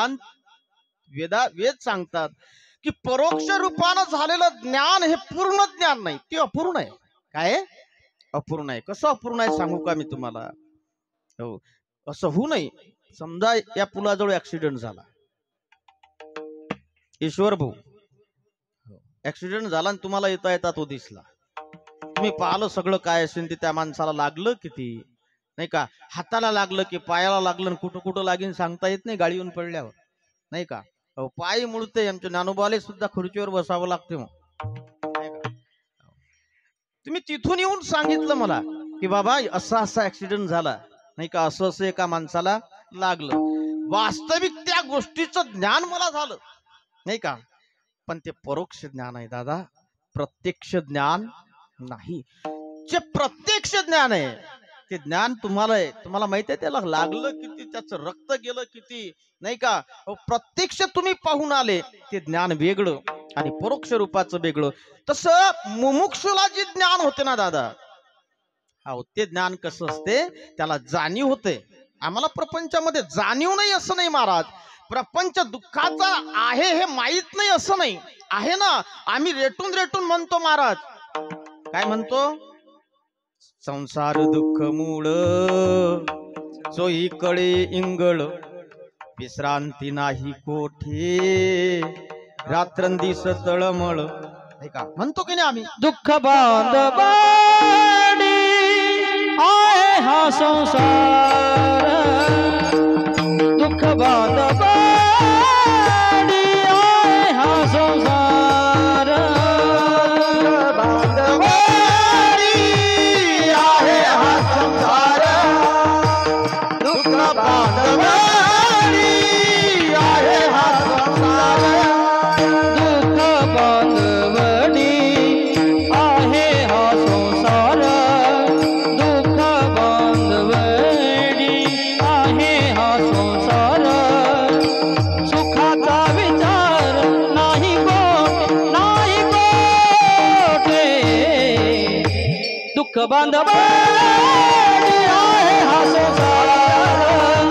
सांगतात की परोक्ष रूपानं झालेलं ज्ञान हे पूर्ण ज्ञान नाही, ते अपूर्ण आहे. काय अपूर्ण आहे? कसं अपूर्ण आहे सांगू का मी तुम्हाला? हो, असं होऊ नये. समजा या पुलाजवळ ऍक्सिडेंट झाला, ईश्वर भाऊ ऍक्सिडेंट झाला आणि तुम्हाला येता येता तो दिसला. तुम्ही पाहिलं सगळं काय असेल ते. त्या माणसाला लागलं किती, नाही का? हाताला लागलं की पायाला लागलं, कुठं कुठं लागेल सांगता येत नाही गाडीवरून पडल्यावर, नाही का? पाय मुळते. आमच्या ज्ञानोबाले सुद्धा खुर्चीवर बसावं लागते. मग तुम्ही तिथून येऊन सांगितलं मला की बाबा असा असा ऍक्सिडेंट झाला, नाही का? असं असं एका माणसाला लागलं. वास्तविक त्या गोष्टीचं ज्ञान मला झालं, नाही का? पण ते परोक्ष ज्ञान आहे दादा, प्रत्यक्ष ज्ञान नाही. जे प्रत्यक्ष ज्ञान आहे ते ज्ञान तुम्हाला आहे. तुम्हाला माहित आहे त्याला लागलं किती, त्याचं रक्त गेलं किती, नाही का? प्रत्यक्ष तुम्ही पाहून आले ते ज्ञान वेगळं आणि परोक्ष रूपाचं वेगळं. तसं मुमुक्षुला जे ज्ञान होते ना दादा, हो, ते ज्ञान कसं असते? त्याला जाणीव होते. आम्हाला प्रपंचामध्ये जाणीव नाही असं नाही महाराज. प्रपंच दुःखाचा आहे हे माहित नाही असं नाही, आहे ना. आम्ही रेटून रेटून म्हणतो महाराज. काय म्हणतो? संसार दुःख मूळ, चोहीकडे इंगळ, विश्रांती नाही कोठे, रात्रंदिस तळमळ, नाही का? म्हणतो की नाही आम्ही? दुःख बांधवाडी आहे हा संसार, दुःख बांधवाडी आहे हा संसार, बांधवाडी आहे हा संसार, दुःख बांधवाडी आहे हा संसार, दुःख बांधवाडी आहे हा संसार, दुःख बांधवाडी दुःख बांधवाडी आहे हा संसार,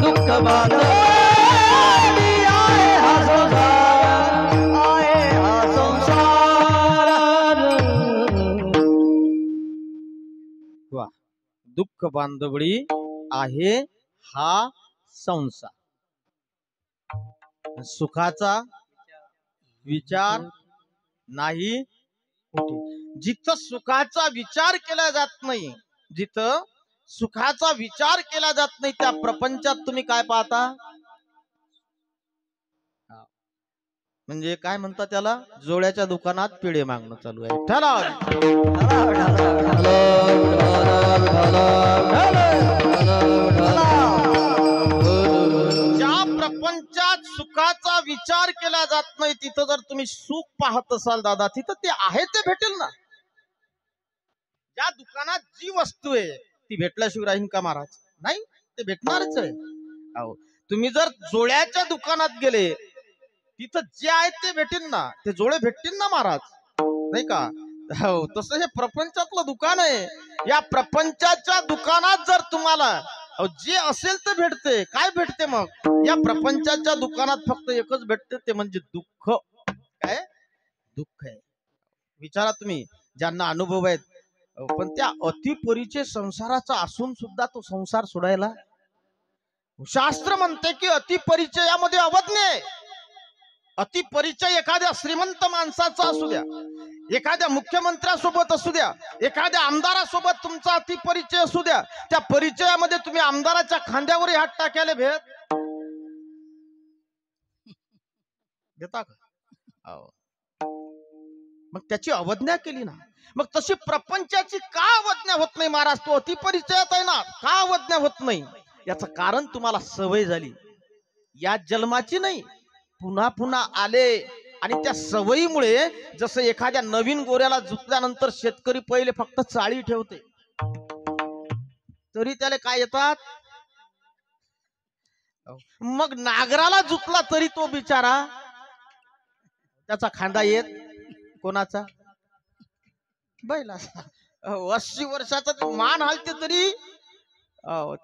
दुःख बांधवाडी आहे हा संसार, आहे हा संसार. वा, दुःख बांधवडी आहे हा संसार. सुखाचा विचार नाही कुठे. जिथं सुखाचा विचार केला जात नाही, जिथं सुखाचा विचार केला जात नाही, त्या प्रपंचात तुम्ही काय पाहता? म्हणजे काय म्हणतात त्याला, जोड्याच्या दुकानात पिढे मागणं चालू आहे. ठला ज्या प्रपंचात सुखाचा विचार केला जात नाही, तिथं जर तुम्ही सुख पाहत असाल दादा, तिथं ते आहे ते भेटेल ना. ज्या दुकानात जी वस्तू आहे ती भेटल्याशिवाय राहीन का महाराज? नाही, ते भेटणारच आहे. अहो, तुम्ही जर जोड्याच्या दुकानात गेले, तिथं जे आहे ते भेटेल ना, ते जोडे भेटतील ना महाराज, नाही का? हो, तसं हे प्रपंचातलं दुकान आहे. या प्रपंचाच्या दुकानात जर तुम्हाला जे असेल ते भेटते, काय भेटते मग? या प्रपंचाच्या दुकानात फक्त एकच भेटते, ते म्हणजे दुःख. काय दुःख आहे? विचारा तुम्ही ज्यांना अनुभव आहेत. पण त्या अतिपरिचय संसाराचा असून सुद्धा तो संसार सोडायला. शास्त्र म्हणते की अतिपरिचयामध्ये अवज्ञ आहे. अतिपरिचय एखाद्या श्रीमंत माणसाचा असू द्या, एखाद्या मुख्यमंत्र्यासोबत असू द्या, एखाद्या आमदारासोबत तुमचा अतिपरिचय असू द्या, त्या परिचयामध्ये तुम्ही आमदाराच्या खांद्यावर हात टाकायला देता का? मग त्याची अवज्ञा केली ना. मग तशी प्रपंचाची का अवज्ञा होत नाही महाराज? तो अतिपरिचयात आहे ना, का अवज्ञा होत नाही? याचं कारण तुम्हाला सवय झाली, या जन्माची नाही, पुन्हा पुन्हा आले. आणि त्या सवयीमुळे, जसं एखाद्या नवीन गोऱ्याला जुतल्यानंतर शेतकरी पहिले फक्त चाळी ठेवते, तरी त्याला काय येतात? मग नागराला जुतला तरी तो बिचारा, त्याचा खांदा येत कोणाचा? बैलाचा. 80 वर्षाचा मान हालते तरी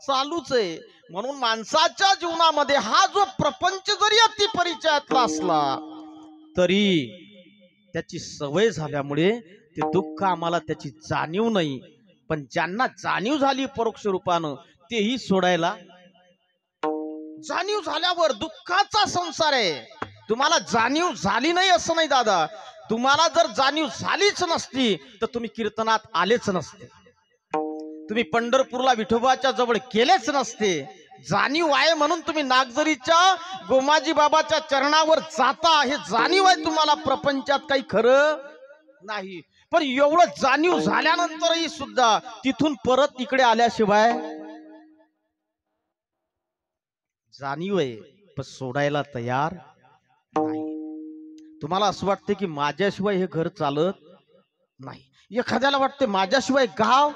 चालूच आहे. म्हणून माणसाच्या जीवनामध्ये हा जो प्रपंच जरी अतिपरिचयातला असला तरी त्याची सवय झाल्यामुळे ते दुःख आम्हाला त्याची जाणीव नाही. पण ज्यांना जाणीव झाली परोक्ष रूपानं, तेही सोडायला. जाणीव झाल्यावर दुःखाचा संसार आहे. तुम्हाला जाणीव झाली नाही असं नाही दादा, तुम्हाला जर जाणीव झालीच नसती तर तुम्ही कीर्तनात आलेच नसते, तुम्ही पंढरपूरला विठोबाच्या जवळ गेलेच नसते. जाणीव आहे म्हणून तुम्ही नागझरीच्या गोमाजी बाबाच्या चरणावर जाता, हे जाणीव आहे तुम्हाला. प्रपंचात काही खरं नाही. पण एवढं जाणीव झाल्यानंतरही सुद्धा तिथून परत इकडे आल्याशिवाय जाणीव आहे पण सोडायला तयार नाही. तुम्हाला असं वाटते की माझ्याशिवाय हे घर चालत नाही. एखाद्याला वाटते माझ्याशिवाय गाव,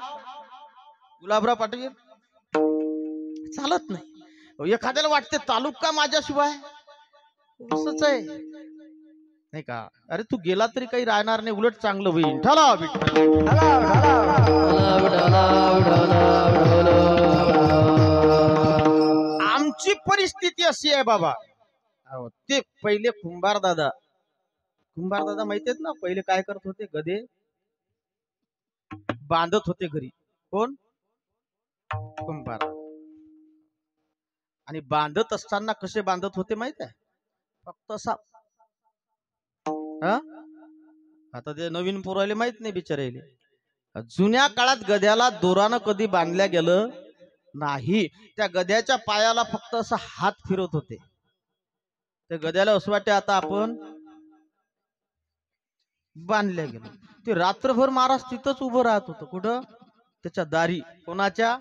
गुलाबराव पाटील, चालत नाही. एखाद्याला वाटते तालुका माझ्याशिवाय, असंच आहे नाही का? अरे तू गेला तरी काही राहणार नाही, उलट चांगलं होईल. ठला आमची परिस्थिती अशी आहे बाबा. ते पहिले कुंभार दादा माहिती आहेत ना, पहिले काय करत होते? गधे बांधत होते घरी. कोण? कुंभार. आणि बांधत असताना कसे बांधत होते माहित आहे? फक्त असा. आता ते नवीन पोराले माहित नाही बिचारायले. जुन्या काळात गध्याला दोरानं कधी बांधल्या गेलं नाही. त्या गध्याच्या पायाला फक्त असा हात फिरवत होते. त्या गध्याला असं वाटते आता आपण बांधल्या गेलो. ते रात्रभर महाराज तिथंच उभं राहत होतं. कुठं? त्याच्या दारी. कोणाच्या?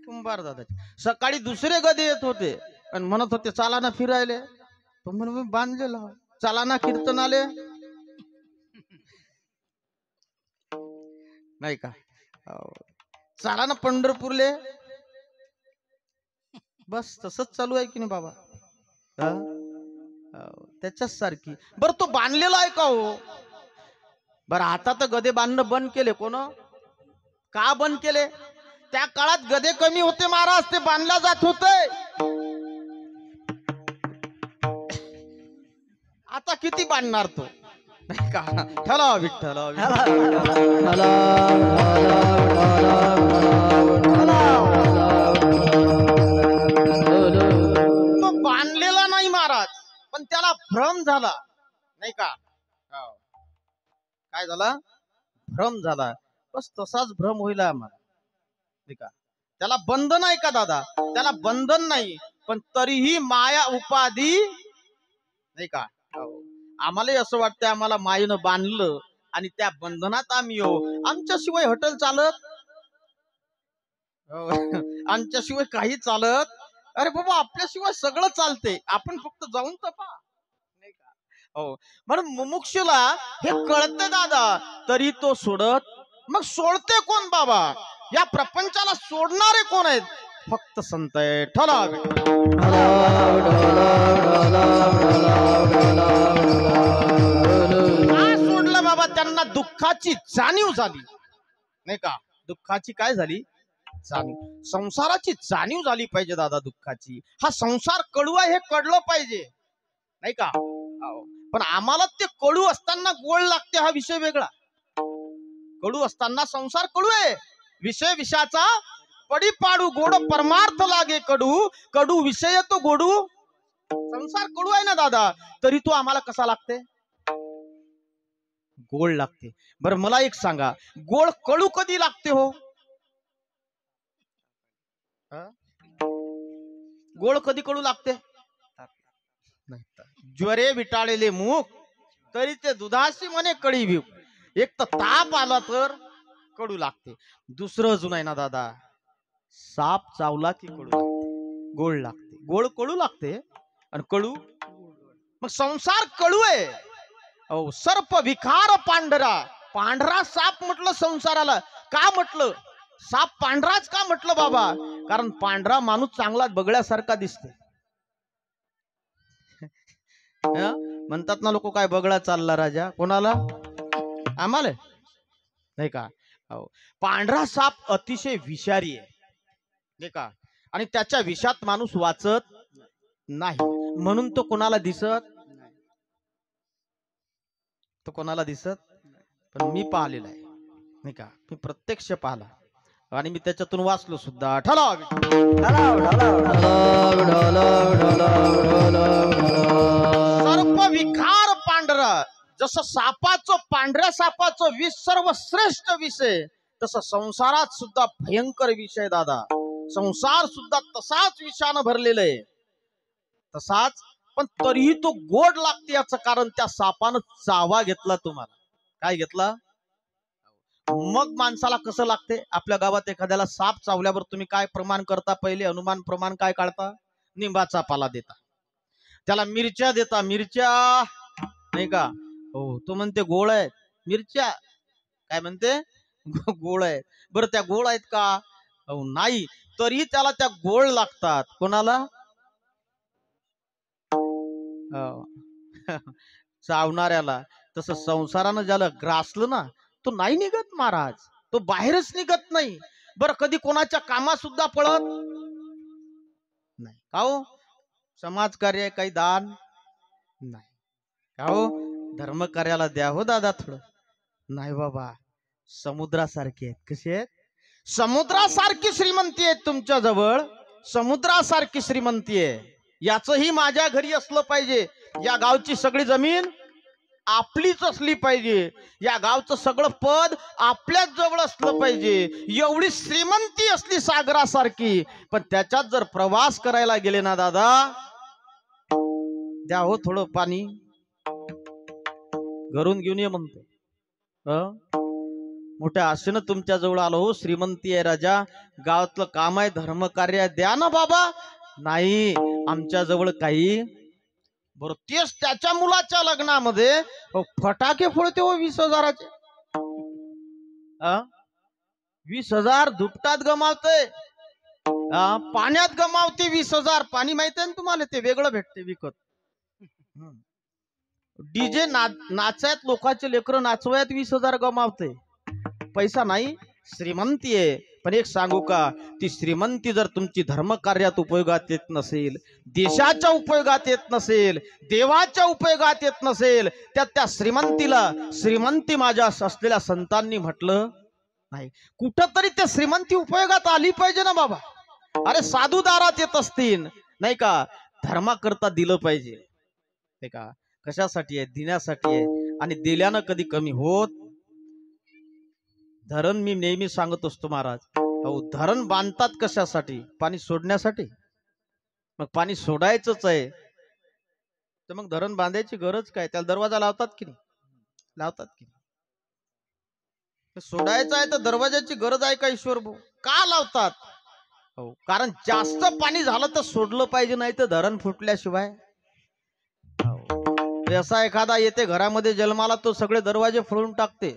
कुंभार दादाच्या. सकाळी दुसरे गधे येत होते आणि म्हणत होते चाला ना फिरायले. तो म्हणून बांधलेला. चाला ना कीर्तन आले, नाही का? चाला ना पंढरपूरले. बस तसंच चालू आहे की नाही बाबा? त्याच्याच सारखी. बरं तो बांधलेला आहे का हो? बरं आता तर गधे बांधणं बंद केले. कोण? का बंद केले? त्या काळात गधे कमी होते महाराज, ते बांधल्या जात होते. आता किती बांधणार तो, नाही का? ठला विठ्ठल तो बांधलेला नाही महाराज, पण त्याला भ्रम झाला, नाही का? काय झाला? भ्रम झाला. बस तसाच भ्रम होईल आम्हाला, नाही का? त्याला बंधन आहे का दादा? त्याला बंधन नाही, पण तरीही माया उपाधी, नाही का? आम्हालाही असं वाटतं आम्हाला मायेनं बांधलं आणि त्या बंधनात आम्ही येऊ. आमच्याशिवाय हॉटेल चालत, आमच्याशिवाय काही चालत. अरे बाबा, आपल्याशिवाय सगळं चालते, आपण फक्त जाऊन तर पहा, नाही का? हो, म्हणून मुमुक्षुला हे कळते दादा, तरी तो सोडत. मग सोडते कोण बाबा? या प्रपंचाला सोडणारे कोण आहेत? फक्त संत आहे. ठला सोडलं बाबा, त्यांना दुःखाची जाणीव झाली, नाही का? दुःखाची काय झाली? जाणीव. संसाराची जाणीव झाली पाहिजे दादा, दुःखाची. हा संसार कडू आहे हे कळलं पाहिजे, नाही का? पण आम्हाला ते कडू असताना गोड लागते, हा विषय वेगळा. कडू असताना संसार कडू आहे, विषय विषयाचा पडी पाडू, गोड परमार्थ लागे कडू, कडू विषय तो गोडू. संसार कडू आहे ना दादा, तरी तो आम्हाला कसा लागते? गोड लागते. बरं मला एक सांगा, गोड कडू कधी लागते हो? गोड कधी कडू लागते? ज्वरे विटाळलेले मुख तरी ते दुधाशी म्हणे कळी भिव. एक तर ताप आला तर कडू लागते. दुसरं अजून आहे ना दादा, साप चावला की कडू लागते, गोड लागते. गोड कडू लागते आणि कडू. मग संसार कडू आहे. अहो, सर्प विकार पांढरा. पांढरा साप म्हटलं संसाराला. का म्हटलं साप पांढराच का म्हटलं बाबा? कारण पांढरा माणूस चांगला बगळ्यासारखा दिसते. म्हणतात ना लोक, काय बगळा चालला राजा? कोणाला? आम्हाला, नाही का? पांढरा साप अतिशय विषारी आहे, नाही का? आणि त्याच्या विषात माणूस वाचत नाही, म्हणून तो कोणाला दिसत? तो कोणाला दिसत? पण मी पाहिलेला आहे, नाही का? मी प्रत्यक्ष पाहिला आणि मी त्याच्यातून वाचलो सुद्धा. सर्प विकार पांढरा. जसं सापाचं, पांढऱ्या सापाचं विष सर्वश्रेष्ठ विष आहे, तसं संसारात सुद्धा भयंकर विषय दादा. संसार सुद्धा तसाच विषानं भरलेलं आहे, तसाच. पण तरीही तो गोड लागते, याचं कारण त्या सापानं चावा घेतला तुम्हाला. काय घेतला? मग माणसाला कसं लागते? आपल्या गावात एखाद्याला साप चावल्यावर तुम्ही काय प्रमाण करता? पहिले अनुमान प्रमाण काय काढता? निंबाचा पाला देता, त्याला मिरच्या देता. मिरच्या, नाही का? हो, तो म्हणते गोळ आहेत मिरच्या. काय म्हणते? गोळ आहेत. बरं त्या गोळ आहेत का? हो, नाही. तरी त्याला त्या गोळ लागतात. कोणाला? चावणाऱ्याला. तसं संसारानं ज्याला ग्रासलं ना, तो नाही निघत महाराज, तो बाहेरच निघत नाही. बरं कधी कोणाच्या कामात सुद्धा पळत नाही का हो? समाज कार्य, काही दान नाही का हो? धर्म कार्याला द्या हो दादा थोडं. नाही बाबा, समुद्रासारखे आहेत. कसे आहेत? समुद्रासारखी श्रीमंती आहे तुमच्या जवळ, समुद्रासारखी श्रीमंती आहे. याचही माझ्या घरी असलं पाहिजे. या गावची सगळी जमीन आपलीच असली पाहिजे. या गावचं सगळं पद आपल्याच जवळ असलं पाहिजे. एवढी श्रीमंती असली सागरासारखी, पण त्याच्यात जर प्रवास करायला गेले ना दादा, द्या हो थोडं पाणी, घरून घेऊन ये म्हणतो. मोठ्या आशेनं तुमच्या जवळ आलो हो. श्रीमंती आहे राजा, गावातलं काम आहे, धर्म कार्य, द्या ना बाबा. नाही, आमच्या जवळ काही. बरं, तेच त्याच्या मुलाच्या लग्नामध्ये फटाके फोडते हो 20,000चे. 20,000 दुपटात गमावते, पाण्यात गमावते 20,000. पाणी माहिती आहे ना तुम्हाला? ते वेगळं भेटते विकत. डीजे नाचायत, लोकांचे लेकरं नाचवायत 20,000 गमावते. पैसा नाही. श्रीमंती आहे, पण एक सांगू का, ती श्रीमंती जर तुमची धर्मकार्यात उपयोगात येत नसेल, देशाच्या उपयोगात येत नसेल, देवाच्या उपयोगात येत नसेल, त्या श्रीमंतीला श्रीमंती माझ्या असलेल्या संतांनी म्हटलं नाही. कुठंतरी त्या श्रीमंती उपयोगात आली पाहिजे ना बाबा. अरे साधू दारात येत असतील नाही का, धर्माकरता दिलं पाहिजे नाही का. कशासाठी आहे? देण्यासाठी आहे. आणि दिल्यानं कधी कमी होत. धरण मी नेहमी सांगत असतो महाराज, अहो धरण बांधतात कशासाठी? पाणी सोडण्यासाठी. मग पाणी सोडायचंच आहे तर मग धरण बांधायची गरज काय? त्याला दरवाजा लावतात की नाही? लावतात की नाही? सोडायचं आहे तर दरवाजाची गरज आहे का ईश्वर भाऊ? का लावतात? हो, कारण जास्त पाणी झालं तर सोडलं पाहिजे, नाही तर धरण फुटल्याशिवाय. असा एखादा येते घरामध्ये जन्माला, तो सगळे दरवाजे फोडून टाकते.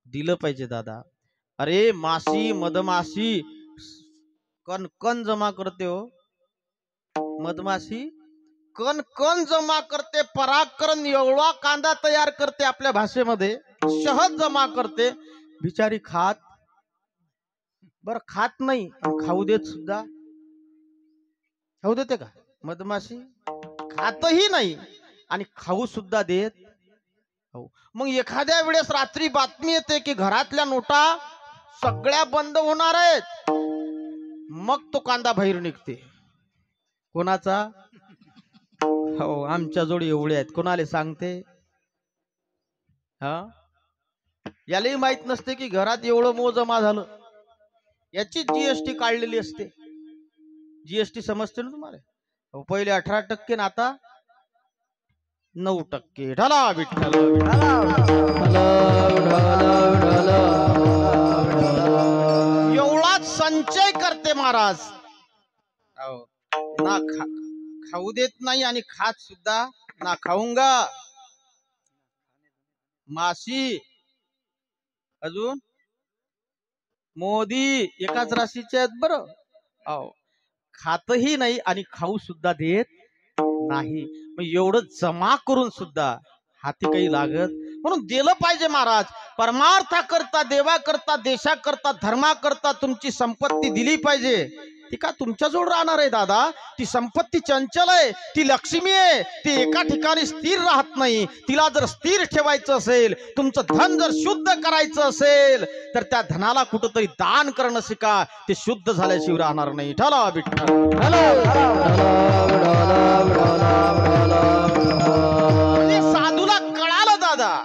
दिलं पाहिजे दादा. अरे माशी मधमाशी कण कण जमा करते हो. मधमाशी कण कण जमा करते, परागकण एवढा कांदा तयार करते आपल्या भाषेमध्ये, शहद जमा करते. बिचारी खात बर खात नाही, खाऊ देत सुद्धा. खाऊ देते का मधमाशी? खातही नाही आणि खाऊ सुद्धा देत. हो, मग एखाद्या वेळेस रात्री बातमी येते की घरातल्या नोटा सगळ्या बंद होणार आहेत, मग तो कांदा बाहेर निघते. कोणाचा? हो, आमच्या जोडी एवढे आहेत. कोणाला सांगते? यालाही माहित नसते की घरात एवढं मो जमा झालं. याची जीएसटी काढलेली असते. जीएसटी समजते ना तुम्हाला? पहिले 18% ना आता 9%. ढाला विठ्ठल एवढाच संचय करते महाराज. ना खाऊ देत नाही आणि खात सुद्धा ना. खाऊंगा माशी, अजून मोदी एकाच राशीचे आहेत बरं. खातही नाही आणि खाऊ सुद्धा देत नाही. मग एवढं जमा करून सुद्धा हाती काही लागत. म्हणून दिलं पाहिजे महाराज. परमार्थाकरता, देवाकरता, देशाकरता, धर्माकरता तुमची संपत्ती दिली पाहिजे. ती का तुमच्या जोड राहणार आहे दादा? ती संपत्ती चंचल आहे, ती लक्ष्मी आहे, ती एका ठिकाणी स्थिर राहत नाही. तिला जर स्थिर ठेवायचं असेल, तुमचं धन जर शुद्ध करायचं असेल, तर त्या धनाला कुठंतरी दान करणं शिका. ते शुद्ध झाल्याशिवाय राहणार नाही. ठला विठ्ठल. साधूला कळालं दादा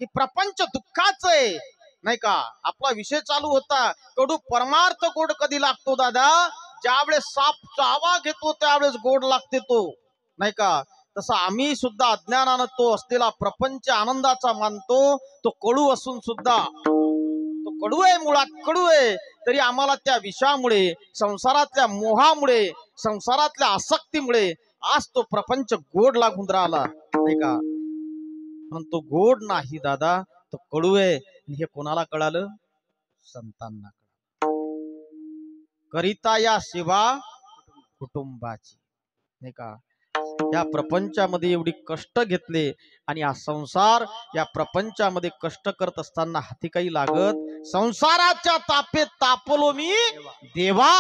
की प्रपंच दुःखाचं आहे नाही का. आपला विषय चालू होता कडू परमार्थ गोड कधी लागतो दादा? ज्यावेळेस साप चावा घेतो त्यावेळेस गोड लागते तो नाही का. तसं आम्ही सुद्धा अज्ञानानं तो असलेला प्रपंच आनंदाचा मानतो. तो कडू असून सुद्धा, तो कडू आहे, मुळात कडू आहे, तरी आम्हाला त्या विषामुळे, संसारातल्या मोहामुळे, संसारातल्या आसक्तीमुळे आज तो प्रपंच गोड लागून राहिला नाही का. पण तो गोड नाही दादा, तो कडू आहे. हे कोणाला कळालं? संतांना कळालं. करिता या सेवा कुटुंबाची नाही का. या प्रपंचामध्ये एवढी कष्ट घेतले आणि हा संसार या प्रपंचामध्ये कष्ट करत असताना हाती काही लागत. संसाराच्या तापेत तापलो मी देवा,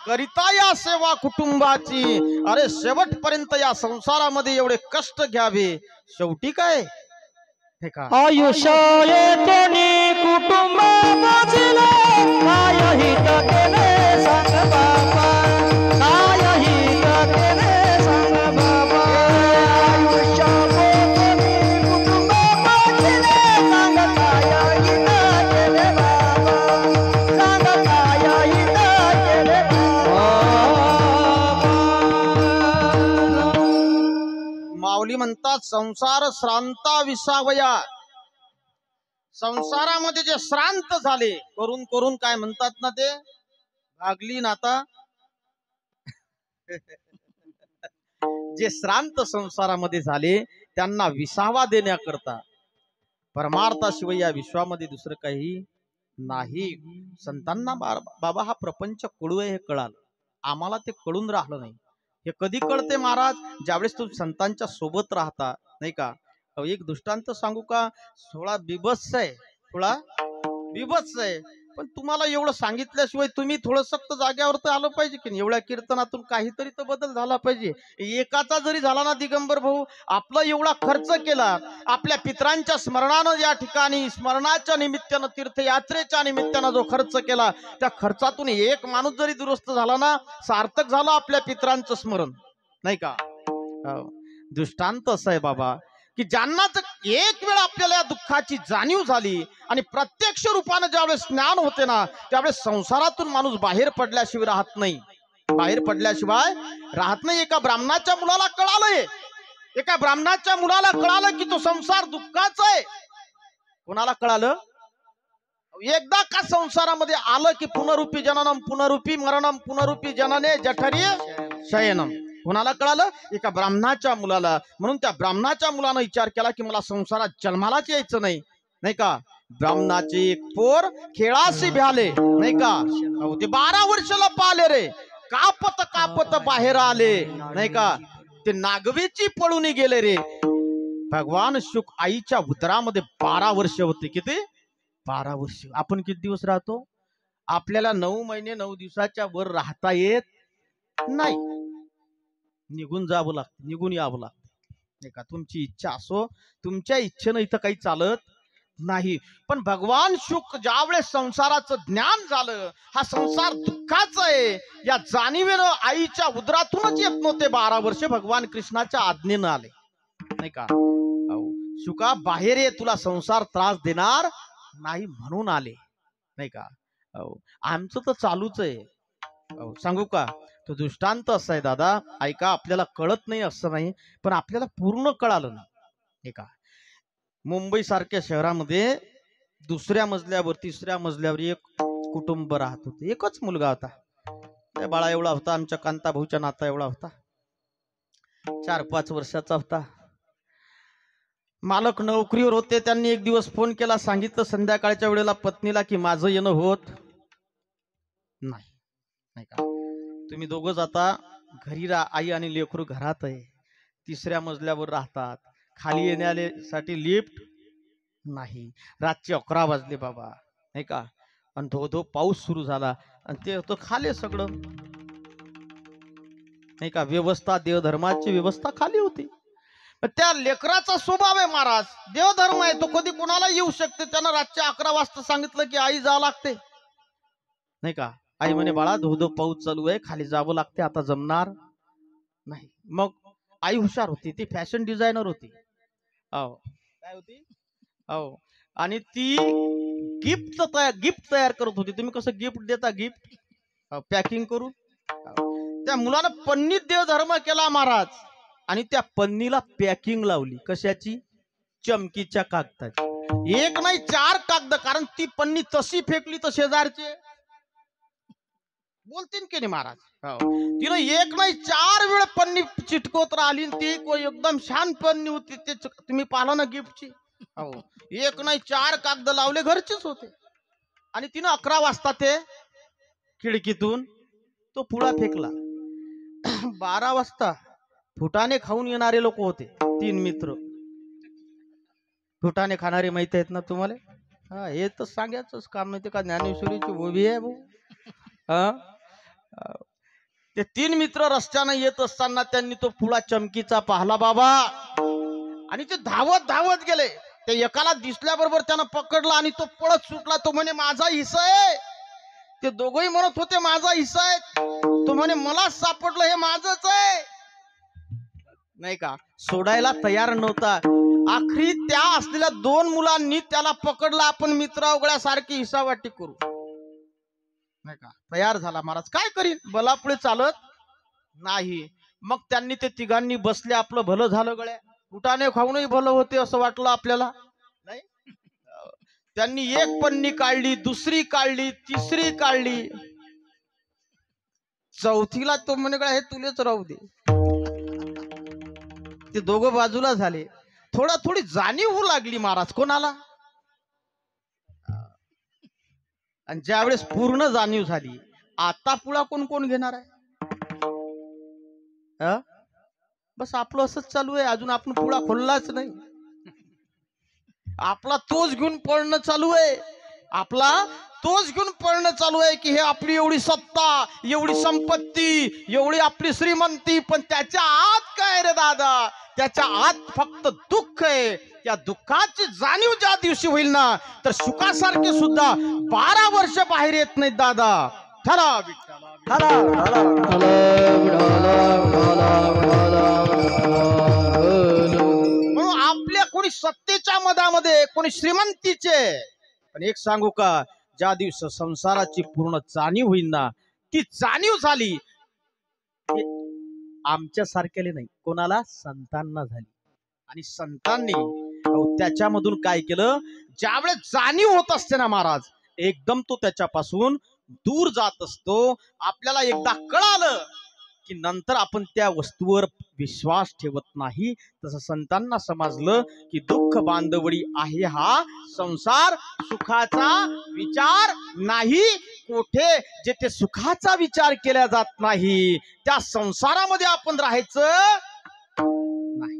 करिता या सेवा कुटुंबाची. अरे शेवटपर्यंत या संसारामध्ये एवढे कष्ट घ्यावे, शेवटी काय आयुष्य येतोनी कुटुंब बाजूला. काय हित केले सांग बाबा, काय हित केले सांग बाबा. आयुष्य येतोनी कुटुंब बाजूला. सांग काय हित केले बाबा, सांग काय हित केले बाबा. माऊली म्हणतात संसार श्रांता विसावया. संसारामध्ये जे श्रांत झाले, करून करून काय म्हणतात ना ते, भागली नाता. जे श्रांत संसारामध्ये झाले त्यांना विसावा देण्याकरता परमार्थाशिवाय या विश्वामध्ये दुसरं काही नाही. संतांना बाबा हा प्रपंच कडू आहे हे कळालं, आम्हाला ते कळून राहिलं नाही. हे कधी कळते महाराज? ज्यावेळेस तुम्ही संतांच्या सोबत राहता नाही का. एक दृष्टांत सांगू का? 16 बिभत्स आहे थोडा बिभत्स आहे. पण तुम्हाला एवढं सांगितल्याशिवाय तुम्ही थोडं सक्त जाग्यावर तर आलं पाहिजे की नाही. एवढ्या कीर्तनातून काहीतरी तर बदल झाला पाहिजे. एकाचा जरी झाला ना दिगंबर भाऊ, आपला एवढा खर्च केला, आपल्या पितरांच्या स्मरणानं या ठिकाणी स्मरणाच्या निमित्तानं तीर्थयात्रेच्या निमित्तानं जो खर्च केला, त्या खर्चातून एक माणूस जरी दुरुस्त झाला ना, सार्थक झालं आपल्या पितरांचं स्मरण, नाही का. दृष्टांत असं आहे बाबा की ज्यांना एक वेळ आपल्याला या दुःखाची जाणीव झाली आणि प्रत्यक्ष रूपानं ज्यावेळेस ज्ञान होते ना, त्यावेळेस संसारातून माणूस बाहेर पडल्याशिवाय राहत नाही. बाहेर पडल्याशिवाय राहत नाही. एका ब्राह्मणाच्या मुलाला कळालंय, एका ब्राह्मणाच्या मुलाला कळालं की तो संसार दुःखाचा आहे. कोणाला कळालं? एकदा का संसारामध्ये आलं की पुनरुपी जननम पुनरुपी मरणम पुनरुपी जनने जठरी शयनम. कोणाला कळालं? एका ब्राह्मणाच्या मुलाला. म्हणून त्या ब्राह्मणाच्या मुलानं विचार केला की मला संसारात जन्मालाच यायचं नाही, नाही का. ब्राह्मणाचे एक पोर खेळाशी भ्याले, नाही का. ते 12 वर्षाला पाले रे, कापत कापत बाहेर आले, नाही का. ते नागवेची पळून गेले रे. भगवान शुक आईच्या उदरामध्ये 12 वर्ष होते. किती? 12 वर्ष. आपण किती दिवस राहतो? आपल्याला 9 महिने 9 दिवसाच्या वर राहता येत नाही. निघून जावं लागतं, निघून यावं लागतं, नाही का. तुमची इच्छा असो, तुमच्या इच्छेनं इथं काही चालत नाही. पण भगवान शुक ज्यावेळेस संसाराचं ज्ञान झालं, हा संसार दुःखाचा आहे या जाणीवेनं आईच्या उदरातूनच येत नव्हते 12 वर्ष भगवान कृष्णाच्या आज्ञेनं आले, नाही का. शुका बाहेर ये, तुला संसार त्रास देणार नाही म्हणून आले, नाही का. आमचं तर चालूच आहे. सांगू का, तो दृष्टांत असा आहे दादा, ऐका. आपल्याला कळत नाही असं नाही, पण आपल्याला पूर्ण कळालं ना, हे का. मुंबई सारख्या शहरामध्ये 2ऱ्या मजल्यावर 3ऱ्या मजल्यावर एक कुटुंब राहत होते. एकच मुलगा होता. त्या बाळा एवढा होता, आमच्या कांता भाऊच्या नाता एवढा होता. 4-5 वर्षाचा होता. मालक नोकरीवर होते. त्यांनी एक दिवस फोन केला, सांगितलं संध्याकाळच्या वेळेला पत्नीला की माझं येणं होत नाही, नाही का. तुम्ही दोघं जाता घरी, आई आणि लेकरू घरात आहे. 3ऱ्या मजल्यावर राहतात. खाली येण्यासाठी लिफ्ट नाही. रातचे 11 वाजले बाबा, नाही का. आणि धो पाऊस सुरू झाला आणि ते होतं खाली सगळं, नाही का. व्यवस्था, देवधर्माची व्यवस्था खाली होती. त्या लेकराचा स्वभाव आहे महाराज, देवधर्म आहे, तो कधी कोणाला येऊ शकते. त्यानं रातच्या 11 वाजता सांगितलं की आई जावं लागते, नाही का. आई म्हणे बाळा धो पाऊस चालू आहे, खाली जावं लागते, आता जमणार नाही. मग आई हुशार होती, ती फॅशन डिझायनर होती. काय होती? आणि ती गिफ्ट तयार करत होती. तुम्ही कसं गिफ्ट देता, गिफ्ट पॅकिंग करून. त्या मुलानं पन्नीत देवधर्म केला महाराज, आणि त्या पन्नीला पॅकिंग लावली. कशाची? चमकीच्या कागदाची. एक नाही 4 कागद. कारण ती पन्नी तशी फेकली तर शेजारचे बोलतील की नाही महाराज. तिनं एक नाही 4 वेळ पन्नी चिटकवत राहिली. ती एकदम छान पन्नी होती. ते तुम्ही पाहिलं ना गिफ्टची. एक नाही 4 कागद लावले, घरचेच होते. आणि तिनं 11 वाजता ते खिडकीतून तो पुळा फेकला. 12 वाजता फुटाणे खाऊन येणारे लोक होते. 3 मित्र. फुटाणे खाणारे माहित आहेत ना तुम्हाला. हे तर सांगायचंच काम नाही, ते का ज्ञानेश्वरीची ओवी आहे भाऊ. ते 3 मित्र रस्त्यानं येत असताना त्यांनी तो पुळा चमकीचा पाहला बाबा, आणि ते धावत धावत गेले. ते एकाला दिसल्याबरोबर त्यानं पकडला आणि तो पळत सुटला. तो म्हणे माझा हिस्सा आहे. ते दोघंही म्हणत होते माझा हिस्सा आहे. तो म्हणे मला सापडलं, हे माझंच आहे, नाही का. सोडायला तयार नव्हता. आखरी त्या असलेल्या 2 मुलांनी त्याला पकडला. आपण मित्रावगळ्यासारखी हिस्सावाटी करू, नाही का. तयार झाला महाराज. काय करीन, बलापुढे चालत नाही. मग त्यांनी ते तिघांनी बसले. आपलं भलं झालं गळ्या. फुटाणे खाऊनही भलं होते असं वाटलं आपल्याला, नाही. त्यांनी एक पन्नी काढली, दुसरी काढली, तिसरी काढली, चौथीला तो म्हणे हे तुलेच राहू दे. ते दोघं बाजूला झाले. थोडी जाणीव होऊ लागली महाराज. कोणाला? आणि ज्यावेळेस पूर्ण जाणीव झाली, आता पुळा कोण कोण घेणार आहे. बस आपलं असंच चालू आहे. अजून आपण पुळा खोललाच नाही. आपला तोच घेऊन पळणं चालू आहे, आपला तोच घेऊन पळणं चालू आहे की हे आपली एवढी सत्ता, एवढी संपत्ती, एवढी आपली श्रीमंती, पण त्याच्या आत काय रे दादा, त्याच्या आत फक्त दुःख आहे. त्या दुःखाची जाणीव ज्या दिवशी होईल ना, तर सुखासारखे सुद्धा 12 वर्ष बाहेर येत नाहीत दादा. ठरा म्हणून आपल्या कोणी सत्तेच्या मधामध्ये, कोणी श्रीमंतीचे, पण एक सांगू का, ज्या दिवशी संसाराची पूर्ण जाणीव होईल ना, ती जाणीव झाली आमच्या सारख्याले नाही, कोणाला, संतांना झाली. आणि संतांनी त्याच्यामधून काय केलं, ज्यावेळेस जाणीव होत असते ना महाराज, एकदम तो त्याच्यापासून दूर जात असतो. आपल्याला एकदा कळालं की नंतर आपण त्या वस्तूवर विश्वास ठेवत नाही. तसं संतांना समजलं की दुःख बांधवडी आहे हा संसार, सुखाचा विचार नाही. कोठे जेथे सुखाचा विचार केला जात नाही त्या संसारामध्ये आपण राहायचं नाही.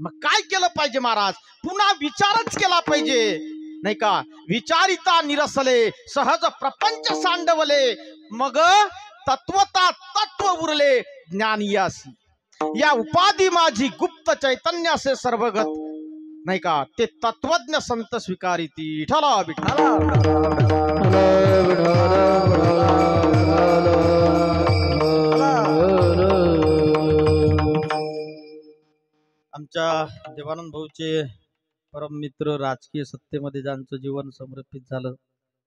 मग काय केलं पाहिजे महाराज, पुन्हा विचारच केला पाहिजे, नाही का. विचारिता निरसले सहज प्रपंच सांडवले, मग तत्वता तत्व उरले ज्ञानियासी. या उपाधी माझी गुप्त चैतन्यासे सर्वगत, नाही का, ते तत्वज्ञ संत स्वीकारिती. ठला विठ्ठला. आमच्या देवानंद भाऊचे परम मित्र, राजकीय सत्तेमध्ये ज्यांचं जीवन समर्पित झालं,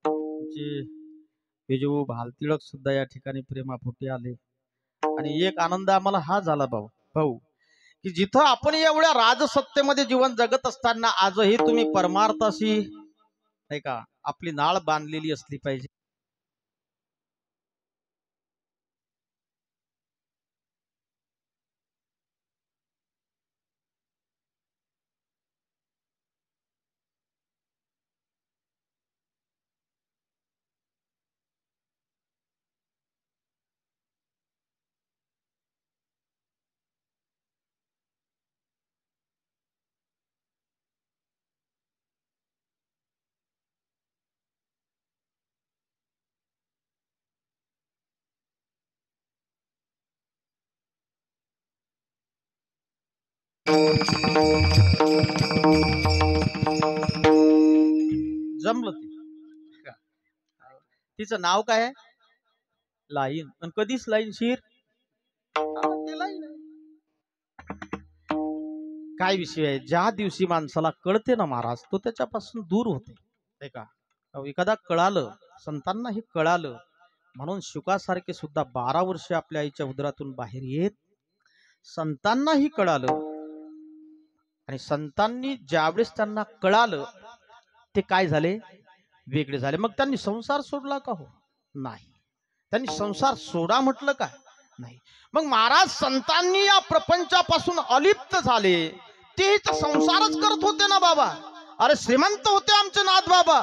आमचे विजू भालतिळक सुद्धा या ठिकाणी प्रेमापोटी आले. आणि एक आनंद आम्हाला हा झाला भाऊ की जिथं आपण एवढ्या राजसत्तेमध्ये जीवन जगत असताना आजही तुम्ही परमार्थाशी, नाही का, आपली नाळ बांधलेली असली पाहिजे. जमलं ते. तिचं नाव काय आहे, लाईन. आणि कधीच लाईन शिर काय विषय आहे, ज्या दिवशी माणसाला कळते ना महाराज, तो त्याच्यापासून दूर होते, नाही का. एखादा कळालं, संतांना हे कळालं, म्हणून शुकासारखे सुद्धा 12 वर्ष आपल्या आईच्या उदरातून बाहेर येत. संतांनाही कळालं, आणि संतांनी ज्यावेळेस त्यांना कळालं ते काय झाले, वेगळे झाले. मग त्यांनी संसार सोडला का, हो नाही. त्यांनी संसार सोडा म्हटलं का, नाही. मग महाराज संतांनी या प्रपंचापासून अलिप्त झाले, ते संसारच करत होते ना बाबा. अरे श्रीमंत होते आमचे नाथ बाबा,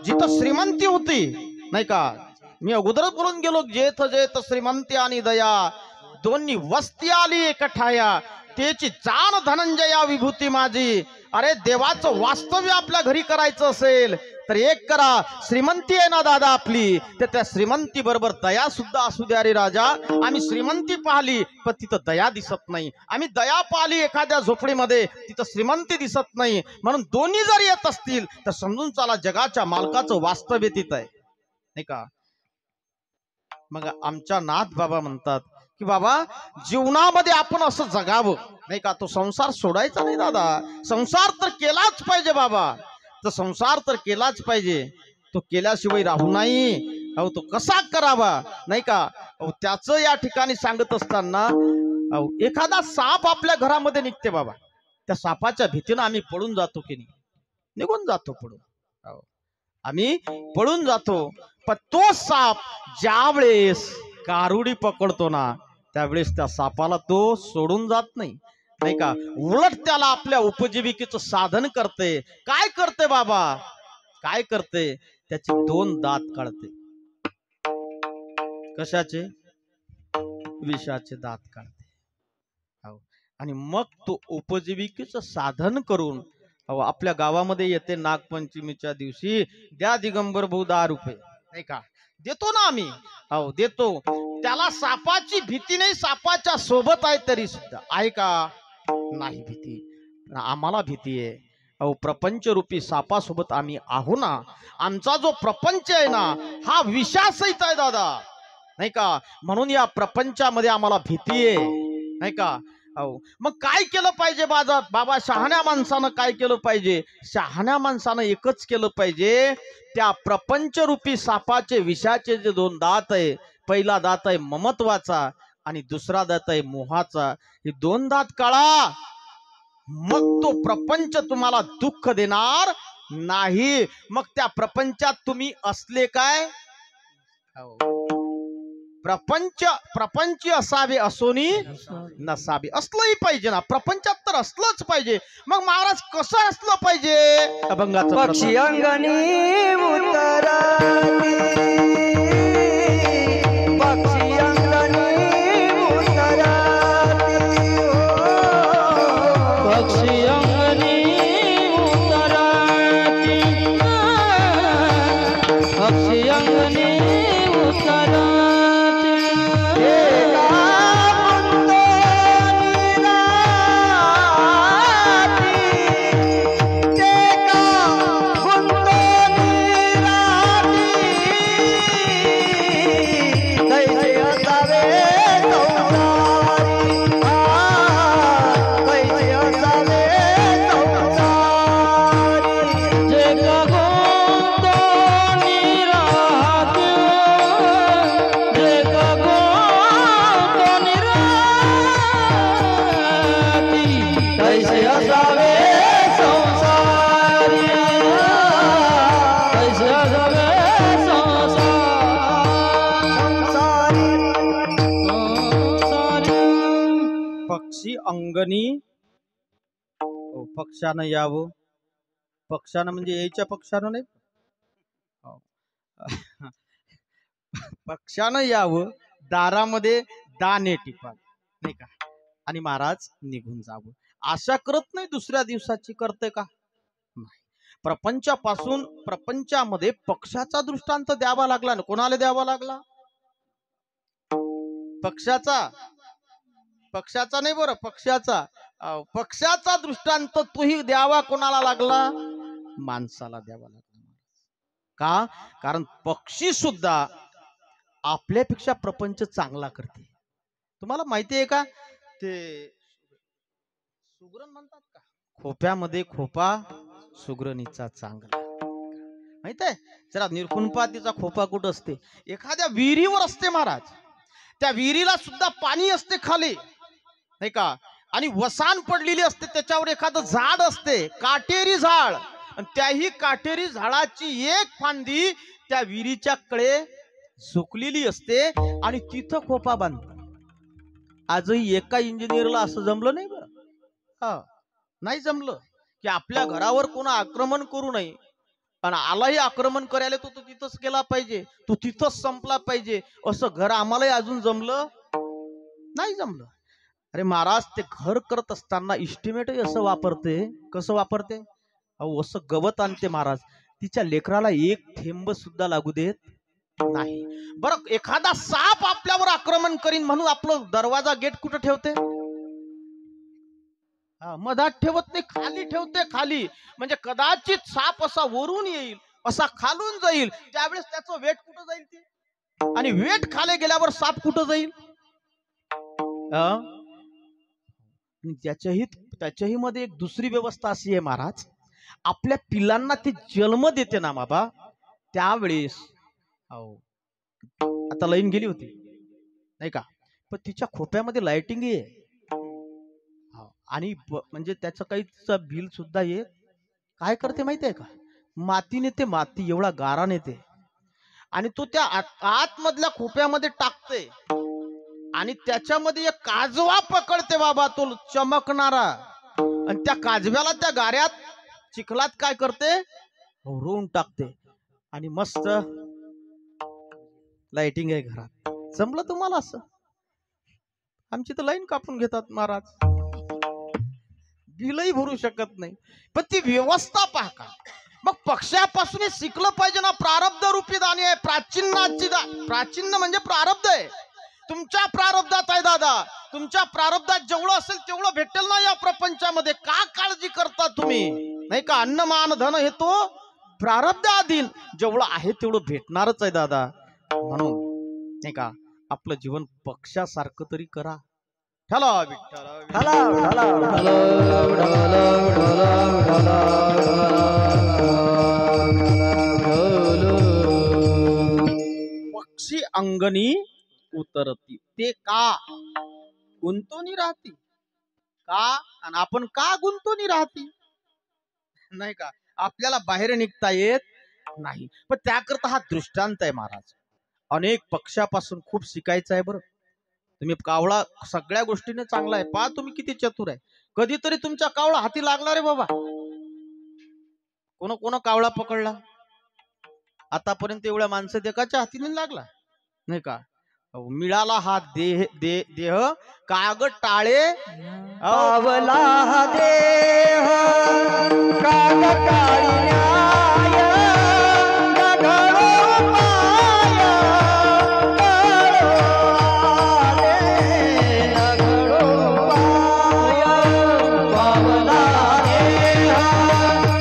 जिथं श्रीमंती होती, नाही का. मी अगोदरच बोलून गेलो, जेथ जेथ श्रीमंती आणि दया दोन्ही वस्ती आली एकठाया, त्याची जाण धनंजया विभूती माझी. अरे देवाचं वास्तव्य आपल्या घरी करायचं असेल तर एक करा, श्रीमंती आहे ना दादा आपली, तर त्या श्रीमंती बरोबर दया सुद्धा असू द्या रे राजा. आम्ही श्रीमंती पाहिली पण तिथं दया दिसत नाही, आम्ही दया पाहिली एखाद्या झोपडीमध्ये, तिथं श्रीमंती दिसत नाही. म्हणून दोन्ही जर येत असतील तर समजून चला जगाच्या मालकाचं वास्तव्य तिथं आहे, नाही का. मग आमच्या नाथ बाबा म्हणतात की बाबा जीवनामध्ये आपण असं जगावं, नाही का. तो संसार सोडायचा नाही दादा, संसार तर केलाच पाहिजे बाबा, तर संसार तर केलाच पाहिजे, तो केल्याशिवाय राहू नाही. अहो तो कसा करावा, नाही का. अहो त्याचं या ठिकाणी सांगत असताना, अहो एखादा साप आपल्या घरामध्ये निघते बाबा, त्या सापाच्या भीतीनं आम्ही पळून जातो की नाही, निघून जातो पळून. अहो आम्ही पळून जातो, पण तो साप ज्यावेळेस कारुडी पकडतो ना, त्यावेळेस त्या सापाला तो सोडून जात नाही, नाही का. उलट त्याला आपल्या उपजीविकेचं साधन करते. काय करते बाबा, काय करते, त्याचे 2 दात काढते. कशाचे, विषाचे दात काढते. आणि मग तो उपजीविकेचं साधन करून अहो आपल्या गावामध्ये येते नागपंचमीच्या दिवशी, द्या दिगंबर भाऊ 10 रुपये, नाही का? देतो ना आम्ही, अहो देतो. त्याला सापाची भीती नाही, सापाच्या सोबत आहे तरी सुद्धा आहे का? नाही भीती. आम्हाला भीती आहे. अहो प्रपंच रूपी सापासोबत आम्ही आहो ना. आमचा जो प्रपंच आहे ना, हा विषासहित आहे दादा, नाही का? म्हणून या प्रपंचामध्ये आम्हाला भीती आहे, नाही का? अहो मग काय केलं पाहिजे बाबा? शहाण्या माणसानं काय केलं पाहिजे? शहाण्या माणसानं एकच केलं पाहिजे, त्या प्रपंच रूपी सापाचे विषाचे जे 2 दात आहे, पहिला दात आहे ममत्वाचा आणि दुसरा दात आहे मोहाचा. हे 2 दात काढा, मग तो प्रपंच तुम्हाला दुःख देणार नाही. मग त्या प्रपंचात तुम्ही असले काय? प्रपंच असावे असोनी नसावे. असलंही पाहिजे ना, प्रपंचात तर असलंच पाहिजे. मग महाराज कसं असलं पाहिजे? अभंगाचं पक्षी अंगणी उतराती, पक्षी अंगणी उतराती, पक्षी अंगणी उतराती, पक्षी अंगणी उतराती. पक्षी अंगणी, पक्षानं यावं. पक्षानं म्हणजे यायच्या पक्षानं नाही, पक्षानं यावं, दारामध्ये दाणे टिपावे, नाही का? आणि महाराज निघून जावं. आशा करत नाही दुसऱ्या दिवसाची, करते का? नाही. प्रपंचापासून प्रपंचामध्ये पक्षाचा दृष्टांत द्यावा लागला ना. कोणाला द्यावा लागला? पक्षाचा नाही बरं, पक्षाचा दृष्टांत तोही द्यावा कोणाला लागला? माणसाला द्यावा लागला. का? कारण पक्षी सुद्धा आपल्यापेक्षा प्रपंच चांगला करते. तुम्हाला माहिती आहे का? ते सुगरण म्हणतात का, खोप्यामध्ये खोपा सुगरणीचा चांगला, माहित आहे? जरा निरखुनपातीचा खोपा कुठं असते? एखाद्या विहिरीवर असते महाराज. त्या विहिरीला सुद्धा पाणी असते खाली, नाही का? आणि वसान पडलेली असते, त्याच्यावर एखादं झाड असते, काटेरी झाड, आणि त्याही काटेरी झाडाची एक फांदी त्या विहिरीच्या कडे झुकलेली असते आणि तिथं खोपा बांधतात. आजही एका इंजिनियरला असं जमलं नाही बरं. नाही जमलं की आपल्या घरावर कोणा आक्रमण करू नये, आणि आलाही आक्रमण करायला तो तिथंच गेला पाहिजे, तो तिथंच संपला पाहिजे, असं घर आम्हालाही अजून जमलं नाही. जमलं. अरे महाराज, ते घर करत असताना इस्टिमेटही असं वापरते. कसं वापरते? अहो असं गवत आणते महाराज, तिच्या लेकराला एक थेंब सुद्धा लागू देत नाही. बरं, एखादा साप आपल्यावर आक्रमण करीन म्हणून आपलं दरवाजा गेट कुठं ठेवते? मधात ठेवत नाही, खाली ठेवते. खाली म्हणजे कदाचित साप असा वरून येईल, असा खालून जाईल, त्यावेळेस त्याचं वेट कुठं जाईल ते? आणि वेट खाली गेल्यावर साप कुठं जाईल? त्याच्याही मध्ये एक दुसरी व्यवस्था अशी आहे महाराज, आपल्या पिलांना ते जन्म देते ना बाबा, त्यावेळेस आता लाईन गेली होती, नाही का? पण तिच्या खोप्यामध्ये लाइटिंग आहे, आणि म्हणजे त्याचं काही बिल सुद्धा येत. काय करते माहितीये का? माती नेते, माती, एवढा गारा नेते, आणि तो त्या आतमधल्या खोप्यामध्ये टाकते, आणि त्याच्यामध्ये एक काजवा पकडते बाबा, तो चमकणारा, आणि त्या काजव्याला त्या गाऱ्यात चिखलात काय करते? रोवून टाकते, आणि मस्त लाइटिंग आहे घरात. जमलं तुम्हाला असं? आमची तर लाईन कापून घेतात महाराज. बिलही भरू शकत नाही, पण ती व्यवस्था पहा का. मग पक्षापासून हे शिकलं पाहिजे ना. प्रारब्ध रूपी दाणी आहे. प्राचीन म्हणजे प्रारब्ध आहे. तुमच्या प्रारब्धात आहे दादा. तुमच्या प्रारब्धात जेवढं असेल तेवढं भेटेल ना या प्रपंचामध्ये. का काळजी करता तुम्ही, नाही का. अन्न मान धन हे तो प्रारब्ध अधीन. जेवढं आहे तेवढं भेटणारच आहे दादा. म्हणून नाही का आपलं जीवन पक्षासारखं तरी करा. चला पक्षी अंगणी उतरती ते का गुंतवणी राहती का. आणि आपण का गुंतवणी राहती, नाही का. आपल्याला बाहेर निघता येत नाही, पण त्याकरता हा दृष्टांत आहे महाराज. अनेक पक्षापासून खूप शिकायचं आहे बरं. तुम्ही कावळा सगळ्या गोष्टीने चांगला आहे. पहा तुम्ही किती चतुर आहे. कधीतरी तुमच्या कावळा हाती लागला रे बाबा. कोण कावळा पकडला आतापर्यंत. एवढ्या माणसं एकाच्या हातीने लागला, नाही का. मिळाला हा देह काग टाळे पावला हा देह काग टाळी न्याय. नघळो पाय नघळो पाय. पावला देह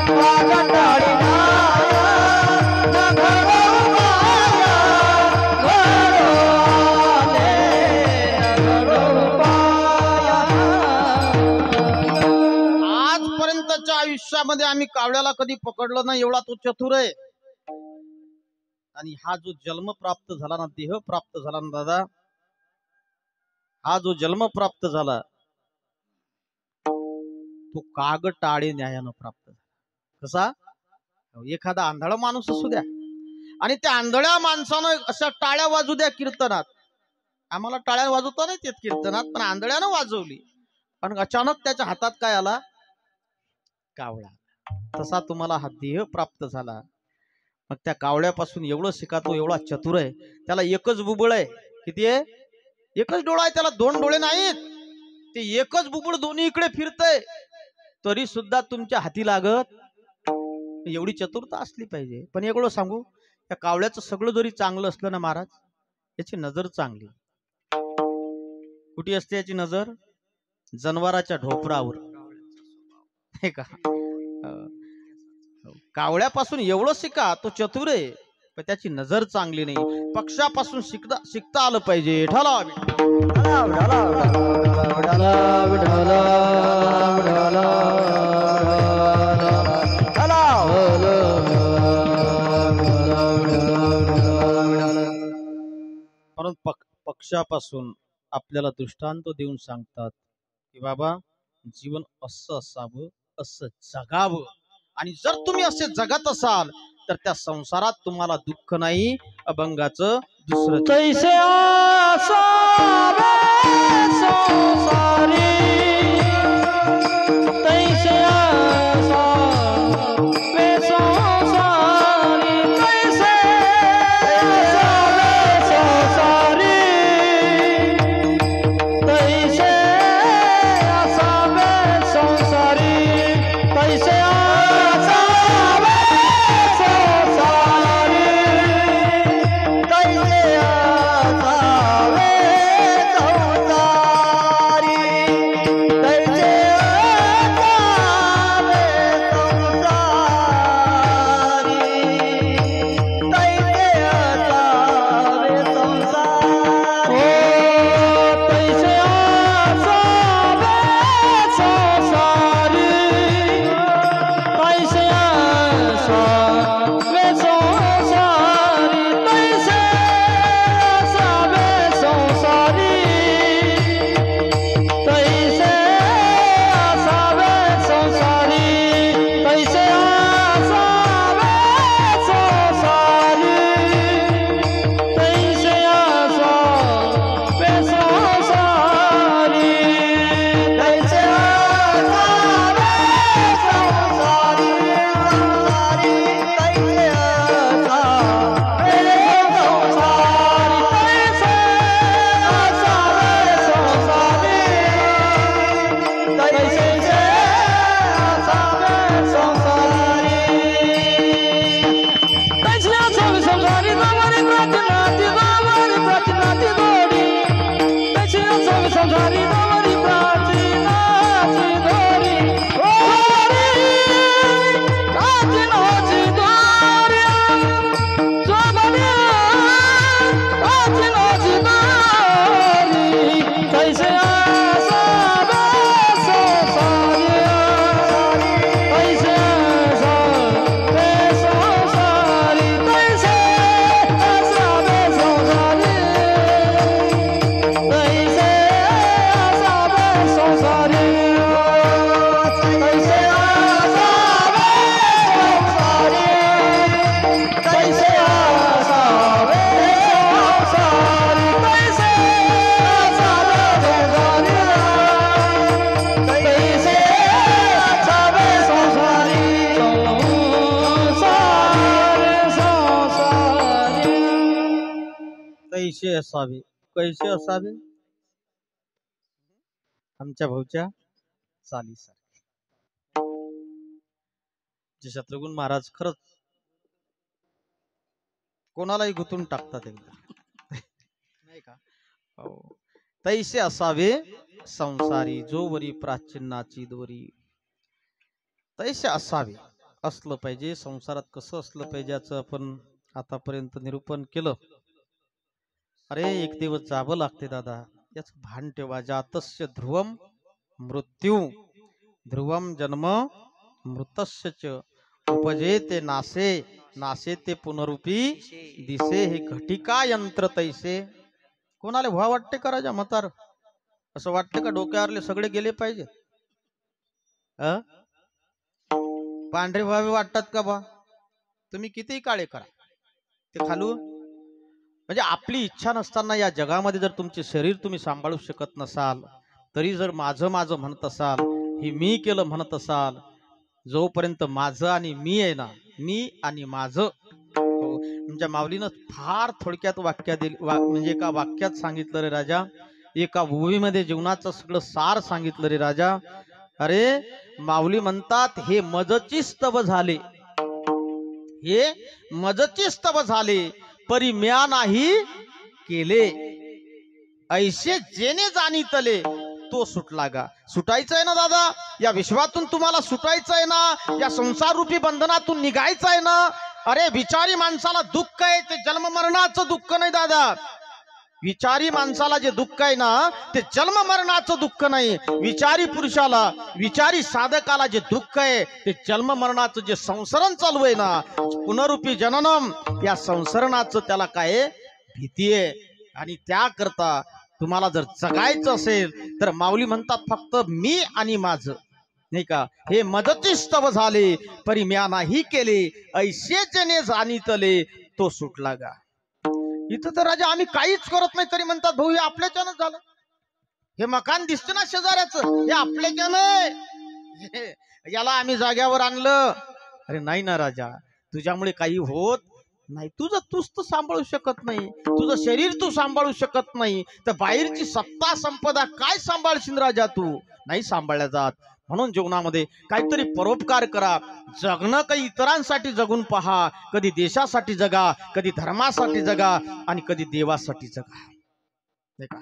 काग टाळी न्याय. नघळो आयुष्यामध्ये आम्ही कावळ्याला कधी पकडलं नाही. एवढा तो चतुर आहे. आणि हा जो जन्म प्राप्त झाला ना, देह प्राप्त झाला ना दादा, हा जो जन्म प्राप्त झाला तो काग टाळे न्यायानं प्राप्त झाला. कसा. एखादा आंधळा माणूस असू द्या आणि त्या आंधळ्या माणसानं अशा टाळ्या वाजू द्या कीर्तनात. आम्हाला टाळ्या वाजवता नाही येत कीर्तनात, पण आंधळ्यानं वाजवली आणि अचानक त्याच्या हातात काय आला, कावळा. तसा तुम्हाला हा देह प्राप्त झाला. मग त्या कावळ्यापासून एवढं शिका. तो एवढा चतुर आहे. त्याला एकच बुबुळ आहे. किती आहे, एकच डोळा आहे त्याला. दोन डोळे नाहीत. ते एकच बुबुळ दोन्ही इकडे फिरतय, तरी सुद्धा तुमच्या हाती लागत. एवढी चतुरता असली पाहिजे. पण एवढं सांगू, त्या कावळ्याचं सगळं जरी चांगलं असलं ना महाराज, याची नजर चांगली. कुठे असते याची नजर, जनावराच्या ढोपरावर, हे का. कावळ्यापासून एवढं शिका. तो चतुर आहे पण त्याची नजर चांगली नाही. पक्षापासून शिकता आलं पाहिजे. ठला म्हणून पक्षापासून आपल्याला दृष्टांत देऊन सांगतात की बाबा जीवन असं असावं, असं जगावं. आणि जर तुम्ही असे जगत असाल तर त्या संसारात तुम्हाला दुःख नाही, अभंगाचं दुसरं. तैसे आसावे संसारी. तैसे आसावे संसारी. तैसे आसावे संसारी. तैसे आसावे संसारी. तैसे आसावे संसारी. तैसे आसावे संसारी. कैसे असावे, कैसे असावे, आमच्या भाऊच्या चालीसारखे. जे शत्रुघ्न महाराज खरंच कोणालाही गुंतून टाकतात एकदा. नाही का? हो. तैसे असावे संसारी, जो वरी प्राचिन्नाची दोरी. तैसे असावे, असलं पाहिजे संसारात. कसं असलं पाहिजे याचं आपण आतापर्यंत निरूपण केलं. अरे एक दिवस जावं लागते दादा, याच भान ठेवा. जातस्य ध्रुवम मृत्यू, ध्रुवम जन्म मृतस्य च, उपजेते नासे, नासे ते पुनरुपी दिसे. हे घटिका यंत्र तैसे. कोणाला व्हा वाटते का राजा म्हातार? असं वाटतं का डोक्यावरले सगळे गेले पाहिजे? पांढरे व्हावे वाटतात का बा? तुम्ही कितीही काळे करा, ते खालू. म्हणजे आपली इच्छा नसताना या जगामध्ये जर तुमचे शरीर तुम्ही सांभाळू शकत नसाल, तरी जर माझं माझं म्हणत असाल, हे मी केलं म्हणत असाल, जोपर्यंत माझं आणि मी आहे ना, मी आणि माझं. तुमच्या माऊलीनं फार थोडक्यात वाक्यात म्हणजे एका वाक्यात सांगितलं रे राजा. एका ओळीमध्ये जीवनाचं सगळं सार सांगितलं रे राजा. अरे माऊली म्हणतात, हे मजची स्तव झाले, हे मजची स्तव झाले, परी म्या नाही केले. ऐसे जेने जाणीतले, तो सुटला गा. सुटायचं आहे ना दादा, या विश्वातून तुम्हाला सुटायचं आहे ना, या संसार रूपी बंधनातून निघायचं आहे ना. अरे विचारी माणसाला दुःख आहे ते जन्म मरणाचं दुःख नाही दादा. विचारी माणसाला जे दुःख आहे ना, ते जन्म मरणाचं दुःख नाही. विचारी पुरुषाला, विचारी साधकाला जे दुःख आहे, ते जन्म मरणाचं जे संसरण चालू आहे ना, पुनरुपी जननम, या संसरणाचं त्याला काय भीती आहे. आणि त्याकरता तुम्हाला जर जगायचं असेल तर माऊली म्हणतात, फक्त मी आणि माझं. नाही का? हे मदती स्तव झाले, परी म्या नाही केले, ऐसे जने जाणीतले, तो सुटला गा. इथं तर राजा आम्ही काहीच करत नाही, तरी म्हणतात भाऊ हे आपल्याच्यानंच झालं. हे मकान दिसते ना शेजाऱ्याचं, हे आपल्याच्यानं, याला आम्ही जाग्यावर आणलं. अरे नाही ना राजा, तुझ्यामुळे काही होत नाही. तुझं तूच तर सांभाळू शकत नाही, तुझं शरीर तू सांभाळू शकत नाही, तर बाहेरची सत्ता संपदा काय सांभाळशील राजा? तू नाही सांभाळल्या जात. म्हणून जीवनामध्ये काहीतरी परोपकार करा. जगणं काही इतरांसाठी जगून पहा. कधी देशासाठी जगा, कधी धर्मासाठी जगा, आणि कधी देवासाठी जगा. नाही का?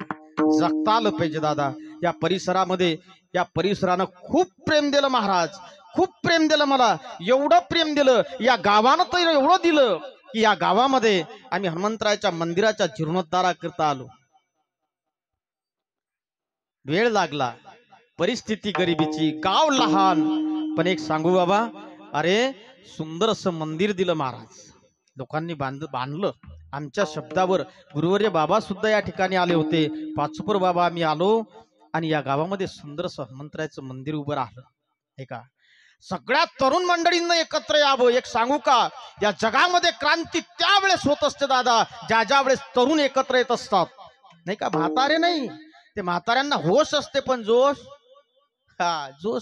जगता आलं पाहिजे दादा. या परिसरामध्ये, या परिसरानं खूप प्रेम दिलं महाराज, खूप प्रेम दिलं मला. एवढं प्रेम दिलं या गावानं, तर एवढं दिलं की या गावामध्ये आम्ही हनुमंतरायाच्या मंदिराच्या जीर्णोद्धाराकरता आलो. वेळ लागला, परिस्थिती गरिबीची, गाव लहान, पण एक सांगू बाबा, अरे सुंदर असं मंदिर दिलं महाराज. लोकांनी बांधलं आमच्या शब्दावर. गुरुवर्य बाबा सुद्धा या ठिकाणी आले होते, पाचपूर बाबा. आम्ही आलो आणि या गावामध्ये सुंदर असं हनुमंतरायाचं मंदिर उभं राहिलं. हे का? सगळ्या तरुण मंडळींना एकत्र यावं. एक सांगू का, या जगामध्ये क्रांती त्यावेळेस होत असते दादा, ज्या वेळेस तरुण एकत्र येत असतात. नाही का? म्हातारे नाही, ते म्हाताऱ्यांना होश असते पण जोश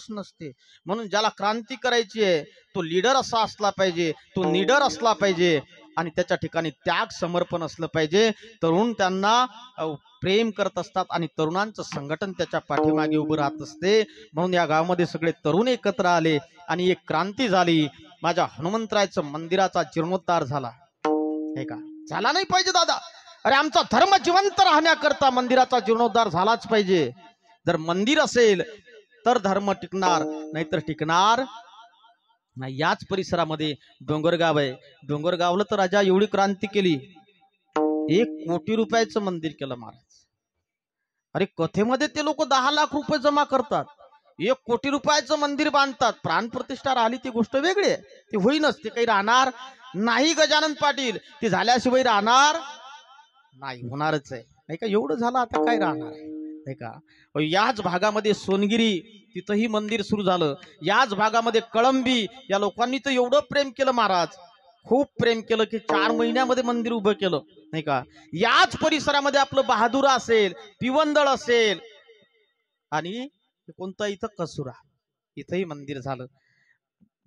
नसते. म्हणून ज्याला क्रांती करायची आहे तो लीडर असा असला पाहिजे, तो नीडर असला पाहिजे, आणि त्याच्या ठिकाणी त्याग समर्पण असलं पाहिजे. तरुण त्यांना प्रेम करत असतात आणि तरुणांचं संघटन त्याच्या पाठीमागे उभं राहत असते. म्हणून या गावामध्ये सगळे तरुण एकत्र आले आणि एक क्रांती झाली. माझ्या हनुमंतरायाचं मंदिराचा जीर्णोद्धार झाला. हे का? झाला नाही पाहिजे दादा. अरे आमचा धर्म जिवंत राहण्याकरता मंदिराचा जीर्णोद्धार झालाच पाहिजे. जर मंदिर असेल तर धर्म टिकणार, नाहीतर टिकणार नाही. याच परिसरामध्ये डोंगरगाव आहे. डोंगरगावला तर राजा एवढी क्रांती केली, 1 कोटी रुपयाचं मंदिर केलं महाराज. अरे कथेमध्ये ते लोक 10 लाख रुपये जमा करतात, 1 कोटी रुपयाचं मंदिर बांधतात. प्राणप्रतिष्ठा राहिली ती गोष्ट वेगळी आहे, ती होईनच, ते काही राहणार नाही गजानन पाटील. ती झाल्याशिवाय राहणार नाही, होणारच आहे. नाही का? एवढं झालं, आता काय राहणार आहे? नाही का? याच भागामध्ये सोनगिरी, तिथंही मंदिर सुरू झालं. याच भागामध्ये कळंबी, या लोकांनी तर एवढं प्रेम केलं महाराज, खूप प्रेम केलं की 4 महिन्यामध्ये मंदिर उभं केलं. नाही का? याच परिसरामध्ये आपलं बहादुरा असेल, पिवंदळ असेल, आणि कोणतं इथं कसुरा, इथंही मंदिर झालं.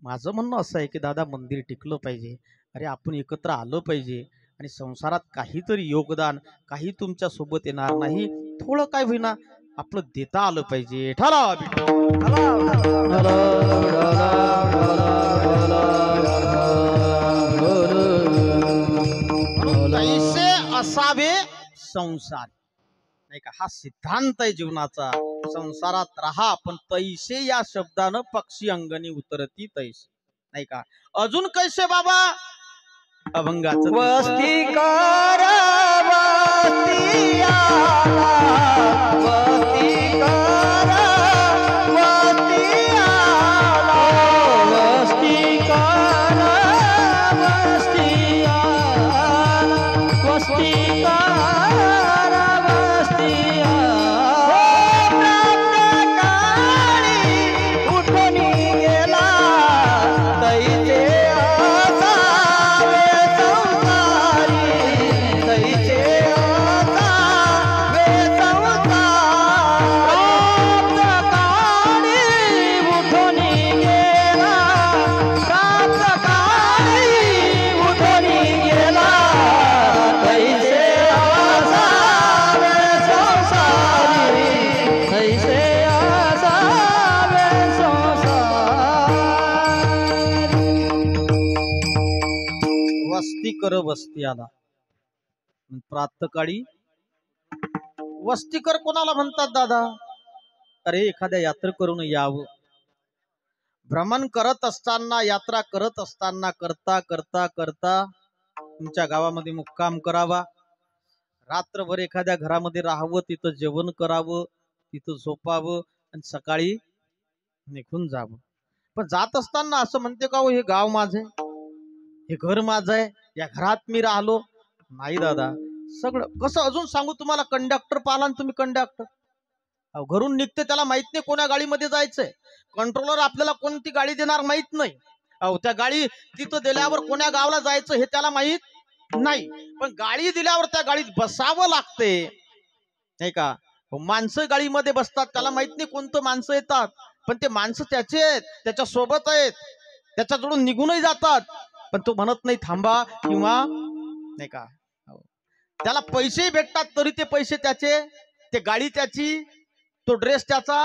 माझं म्हणणं असं आहे की दादा मंदिर टिकलं पाहिजे. अरे आपण एकत्र आलं पाहिजे. आणि संसारात काहीतरी योगदान, काही तुमच्या सोबत येणार नाही, थोडं काय होईना आपलं देता आलं पाहिजे. ठला तैसे असावे संसार, नाही का, हा सिद्धांत आहे जीवनाचा. संसारात राहा पण तैसे या शब्दानं पक्षी अंगणी उतरती तैसे, नाही का. अजून कैसे बाबा अभंगाचं वस्ती कर वस्ती आला, वस्ती कर वस्ती आला, वस्ती कर वस्ती आला, वस्ती कर वस्ती आला. प्राप्त काळी उठून गेला तैसे वस्ती कर वस्ती आला. प्रातकाळी वस्ती कर कोणाला म्हणतात दादा? अरे एखाद्या यात्रा करून यावं. भ्रमण करत असताना, यात्रा करत असताना करता करता करता तुमच्या गावामध्ये मुक्काम करावा. रात्रभर एखाद्या घरामध्ये राहावं, तिथं जेवण करावं, तिथं झोपावं आणि सकाळी निघून जावं. पण जात असताना असं म्हणते का हो हे गाव माझे, हे घर माझं आहे, या घरात मी राहिलो? नाही दादा. सगळं कसं अजून सांगू तुम्हाला. कंडक्टर पाहिला ना तुम्ही, कंडक्टर घरून निघते त्याला माहित नाही कोण्या गाडीमध्ये जायचंय. कंट्रोलर आपल्याला कोणती गाडी देणार माहित नाही. त्या गाडी तिथं दिल्यावर कोण्या गावाला जायचं हे त्याला माहित नाही. पण गाडी दिल्यावर त्या गाडीत बसावं लागते, नाही का. माणसं गाडीमध्ये बसतात, त्याला माहित नाही कोणतं माणसं येतात, पण ते माणसं त्याचे आहेत, त्याच्या सोबत आहेत, त्याच्याजवळून निघूनही जातात. पण तो म्हणत नाही थांबा किंवा, नाही का. त्याला पैसे भेटतात तरी ते पैसे त्याचे, ते गाडी त्याची, तो ड्रेस त्याचा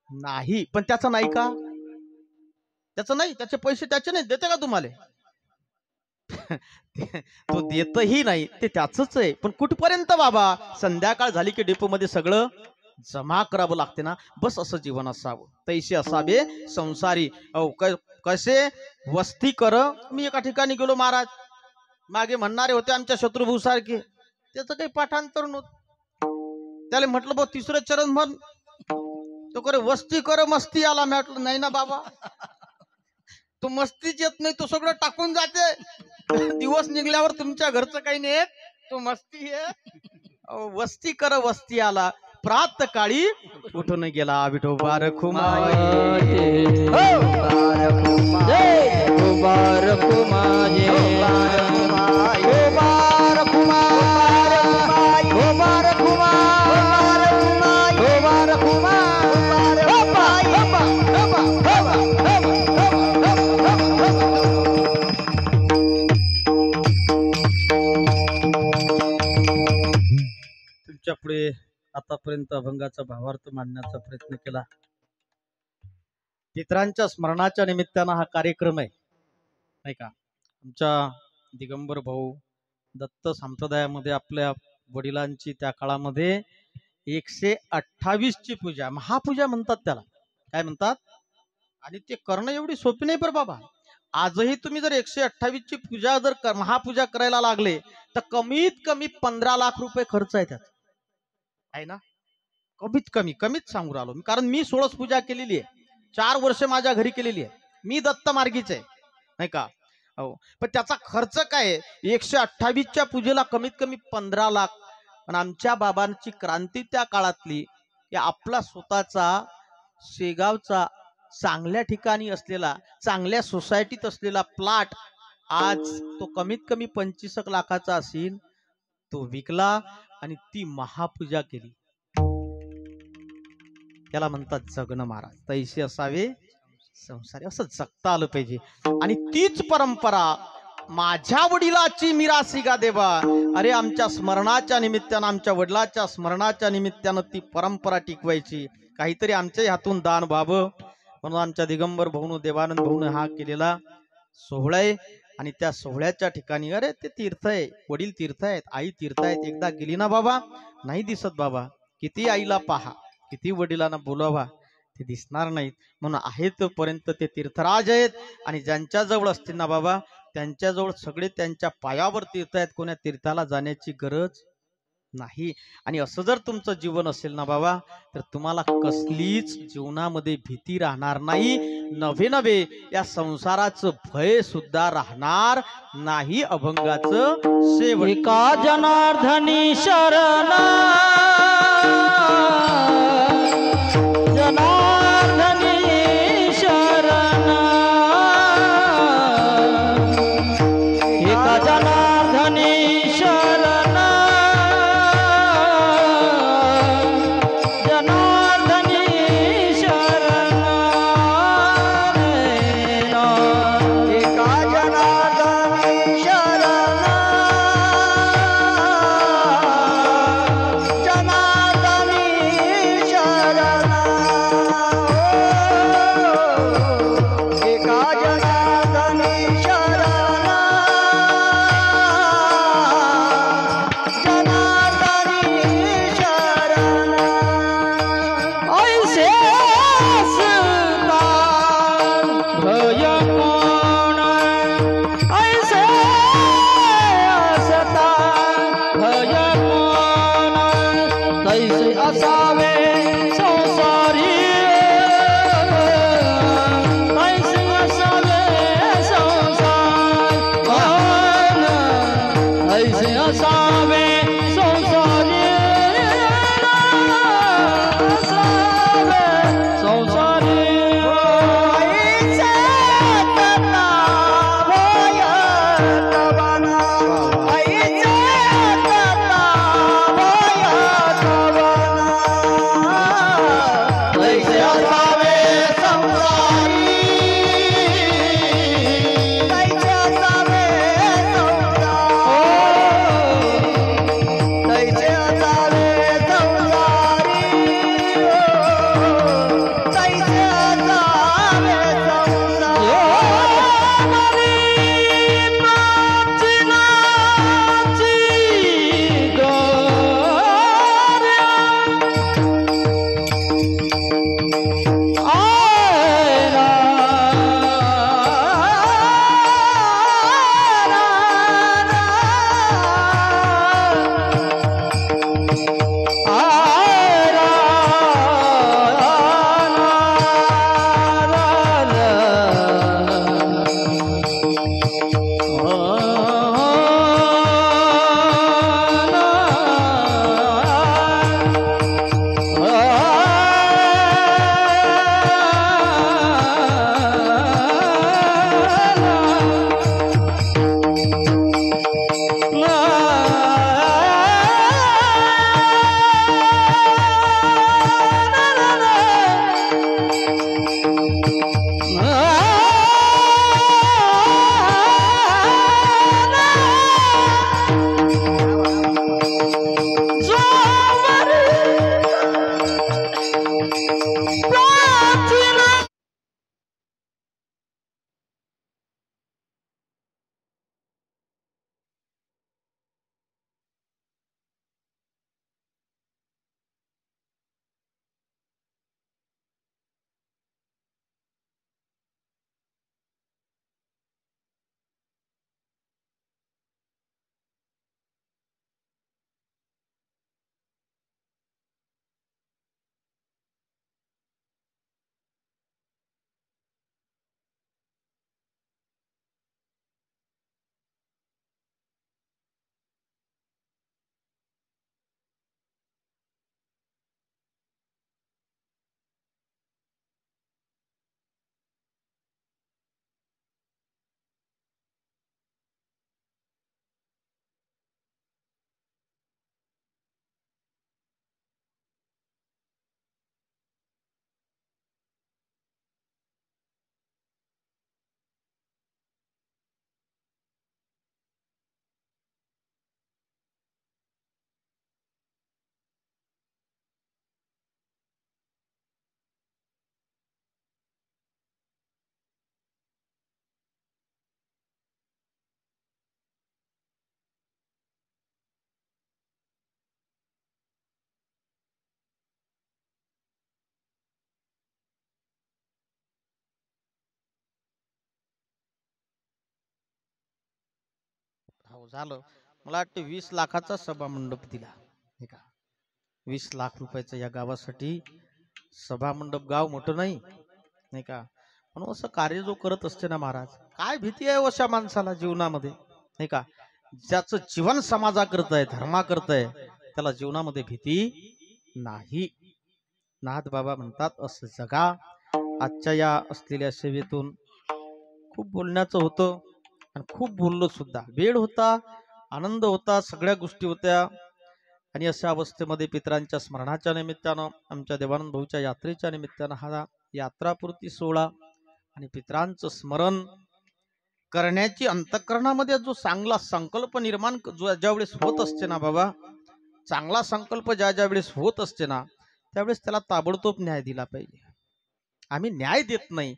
नाही. पण त्याचा नाही का? त्याचं नाही, त्याचे पैसे त्याचे नाही. देते का तुम्हाला? तो देतही नाही, ते त्याचंच आहे. पण कुठपर्यंत बाबा? संध्याकाळ झाली की डेपो मध्ये सगळं जमा करावं लागते ना. बस असं जीवन असावं. तैसे असावे संसारी. कसे वस्ती कर. मी एका ठिकाणी गेलो महाराज, मागे म्हणणारे होते आमच्या शत्रुभाऊ सारखे, त्याचं काही पाठांतर नव्हतं. त्याला म्हटलं बा तिसरं चरण म्हण. तो करे वस्ती कर मस्ती आला. म्हटलं नाही ना बाबा, तो मस्तीच येत नाही, तो सगळं टाकून जाते. दिवस निघल्यावर तुमच्या घरचं काही नाही, तो मस्ती आहे. वस्ती कर वस्ती आला. प्रात काळी उठून गेला विठोबा रखुमाई. तुमच्या पुढे आतापर्यंत अभंगाचा भावार्थ मांडण्याचा प्रयत्न केला. पितरांच्या स्मरणाच्या निमित्तानं हा कार्यक्रम आहे, नाही का. आमच्या दिगंबर भाऊ दत्त संप्रदायामध्ये आपल्या वडिलांची त्या काळामध्ये 128 ची पूजा, महापूजा म्हणतात त्याला. काय म्हणतात? आणि ते करणं एवढी सोपी नाही बरं बाबा. आजही तुम्ही जर 128 ची पूजा जर महापूजा करायला लागले तर कमीत कमी 15 लाख रुपये खर्च आहे त्यात, आहे ना. कमीत सांगू राहिलो मी, कारण मी 16 पूजा केलेली आहे. 4 वर्ष माझ्या घरी केलेली आहे. मी दत्त मार्गीच आहे, नाही का. हो, पण त्याचा खर्च काय? 128 च्या पूजेला कमीत कमी 15 लाख. पण आमच्या बाबांची क्रांती त्या काळातली, की आपला स्वतःचा शेगावचा चांगल्या ठिकाणी असलेला, चांगल्या सोसायटीत असलेला प्लॉट आज तो कमीत कमी 25 लाखाचा असेल, तो विकला आणि ती महापूजा केली. त्याला म्हणतात जगणं महाराज. तैसे असावे संसारी. असं जगता आलं पाहिजे. आणि तीच परंपरा माझ्या वडिलाची मिरासी गा देवा. अरे आमच्या स्मरणाच्या निमित्तानं, आमच्या वडिलाच्या स्मरणाच्या निमित्तानं ती परंपरा टिकवायची. काहीतरी आमच्या हातून दान व्हावं म्हणून आमच्या दिगंबर भाऊन, देवानंद भाऊन हा केलेला सोहळा आहे. आणि त्या सोहळ्याच्या ठिकाणी अरे ते तीर्थ आहे, वडील तीर्थ आहेत, आई तीर्थ आहेत. एकदा गेली ना बाबा, नाही दिसत बाबा. किती आईला पहा, किती वडिलांना बोलावा, ते दिसणार नाहीत. म्हणून आहे तोपर्यंत ते तीर्थराज आहेत. आणि ज्यांच्या जवळ असतील ना बाबा, त्यांच्याजवळ सगळे त्यांच्या पायावर तीर्थ आहेत. कोण्या तीर्थाला जाण्याची गरज नाही. आणि असं जर तुमचं जीवन असेल ना बाबा, तर तुम्हाला कसलीच जीवनामध्ये भीती राहणार नाही. नवे नवे या संसाराचं भय सुद्धा राहणार नाही. अभंगाचं शेवट. एका जनार्दनी शरण, जनार्दनी शरण, एका जनार्दनी शरण, जनार्दनी शरण, एका जनार्दनी शरण, जनार्दनी शरण, एका जनार्दनी शरण, जनार्दनी शरण. ऐसे असता भय कोण, ऐसे असता भय कोण, तैसे असावे संसारी, तैसे असावे संसार, ऐसे असावे संसारी, असावे संसारी. ऐसे तथा भय तवना, ऐसे तथा भय तवना, ऐसे असावे संसारी, ऐसे असावे संसारी, ऐसे असावे संसारी, ऐसे असावे संसारी. हो झालं. मला वाटतं 20 लाखाचा सभा मंडप दिला नाही का. 20 लाख रुपयाचा या गावासाठी सभा मंडप. गाव मोठं नाही नाही का, म्हणून असं कार्य जो करत असते ना महाराज, काय भीती आहे अशा माणसाला जीवनामध्ये नाही का. ज्याचं जीवन समाजा करतय, धर्मा करतय, त्याला जीवनामध्ये भीती नाही. नाथ बाबा म्हणतात असं जगा. आजच्या या असलेल्या सेवेतून खूप बोलण्याचं होतं आणि खूप बोललो सुद्धा. वेळ होता, आनंद होता, सगळ्या गोष्टी होत्या. आणि अशा अवस्थेमध्ये पितरांच्या स्मरणाच्या निमित्तानं, आमच्या देवानंद भाऊच्या यात्रेच्या निमित्तानं हा यात्रापूर्ती सोहळा आणि पितरांचं स्मरण करण्याची अंतःकरणामध्ये जो चांगला संकल्प निर्माण ज्यावेळेस होत असते ना बाबा, चांगला संकल्प ज्या वेळेस होत असते ना, त्यावेळेस त्याला ताबडतोब न्याय दिला पाहिजे. आम्ही न्याय देत नाही,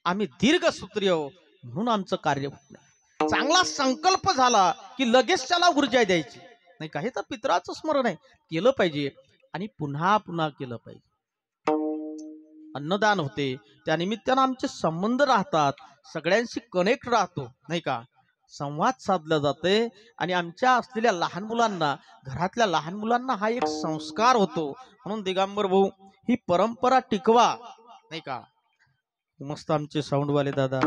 आम्ही दीर्घसूत्री आहो, म्हणून आमचं कार्य होत नाही. चांगला संकल्प झाला की लगेच त्याला ऊर्जा द्यायची नाही का. हे तर पितराचं स्मरण आहे, केलं पाहिजे आणि पुन्हा पुन्हा केलं पाहिजे. अन्नदान होते, त्या निमित्तानं आमचे संबंध राहतात, सगळ्यांशी कनेक्ट राहतो नाही का, संवाद साधला जाते. आणि आमच्या असलेल्या लहान मुलांना, घरातल्या लहान मुलांना हा एक संस्कार होतो. म्हणून दिगंबर भाऊ ही परंपरा टिकवा नाही का. मस्त आमचे साऊंडवाले दादा,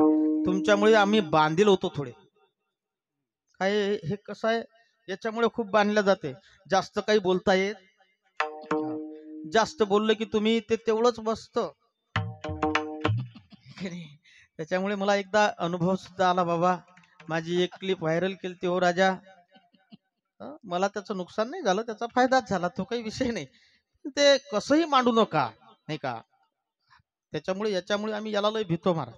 तुमच्यामुळे आम्ही बांधील होतो थोडे. काय हे कसं आहे, याच्यामुळे खूप बांधल्या जाते. जास्त काही बोलता येत, जास्त बोललं की तुम्ही ते तेवढंच बसत. त्याच्यामुळे मला एकदा अनुभव सुद्धा आला बाबा. माझी एक क्लिप व्हायरल केली हो राजा. मला त्याचं नुकसान नाही झालं, त्याचा फायदाच झाला, तो काही विषय नाही. ते कसंही मांडू नका नाही का. त्याच्यामुळे याच्यामुळे आम्ही याला लय भीतो महाराज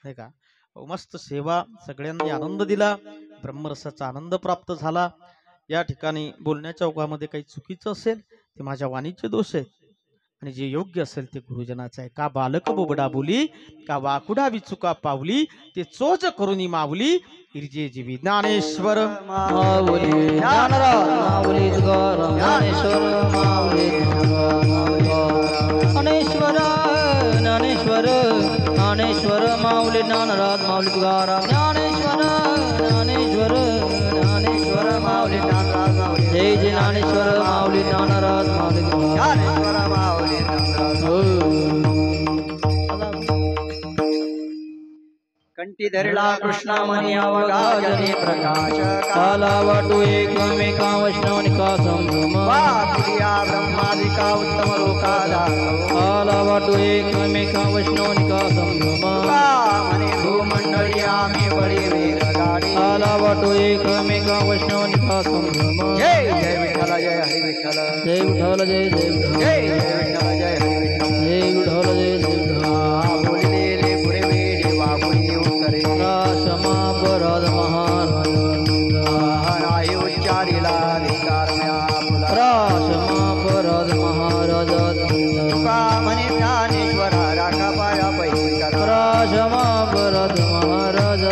नाही का. मस्त सेवा, सगळ्यांनी आनंद दिला, ब्रह्मरसाचा आनंद प्राप्त झाला. या ठिकाणी बोलण्याच्या ओघामध्ये काही चुकीचं असेल ते माझ्या वाणीचे दोष आहेत, आणि जे योग्य असेल ते गुरुजनाचं आहे. का बालक बोबडा बोली, का वाकुडा विचुका पावली, ते चोच करुनी माऊली, इर्जे जीवी ज्ञानेश्वर माऊली ज्ञानराज माऊली तुकाराम ज्ञानेश्वर माऊली ज्ञानेश्वर ज्ञानेश्वर ज्ञानेश्वर माऊली ज्ञानराज माऊली तुकाराम ज्ञानेश्वर ज्ञानेश्वर ज्ञानेश्वर माऊली ज्ञानराज माऊली जय जय ज्ञानेश्वर माऊली ज्ञानराज माऊली ज्ञानेश्वर माऊली कंठी धरला कृष्णामणी अवगाजने प्रकाश काला वाटू एकमेका वैष्णवनिका संभ्रम वाकुलिया ब्रह्मादिका उत्तम लोकादा काला वाटू एकमेका वैष्णवनिका संभ्रम म्हणे भूमंडळी आम्ही बळी वेग गाडी काला वाटू एकमेका वैष्णवनिका संभ्रम जय जय विठ्ठल जय हरी विठ्ठल जय विठ्ठल जय जय विठ्ठल जय जय विठ्ठल जय हरी विठ्ठल जय विठ्ठल जय जय विठ्ठल बोललेले पुरे वेडी वागुळी क्षमा पराध महाराज उच्चारिला अधिकार क्षमा पराध महाराज म्हणे ज्ञानेश्वरा राखा पाया पैसे क्षमा पराध महाराज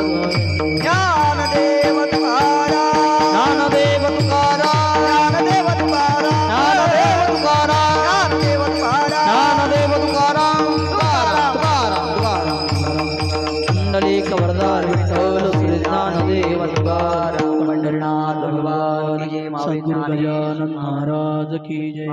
ज्ञानदेव तुकारा ज्ञानदेव तुकारा ज्ञानदेव तुकारा ज्ञानदेव तुकारा ज्ञानदेव तुकारा ज्ञानदेव तुकारा मंडलिक वरदार विठ्ठल श्री ज्ञानदेव तुकाराम पंढरीनाथ भगवान की जय. महाराज की जय.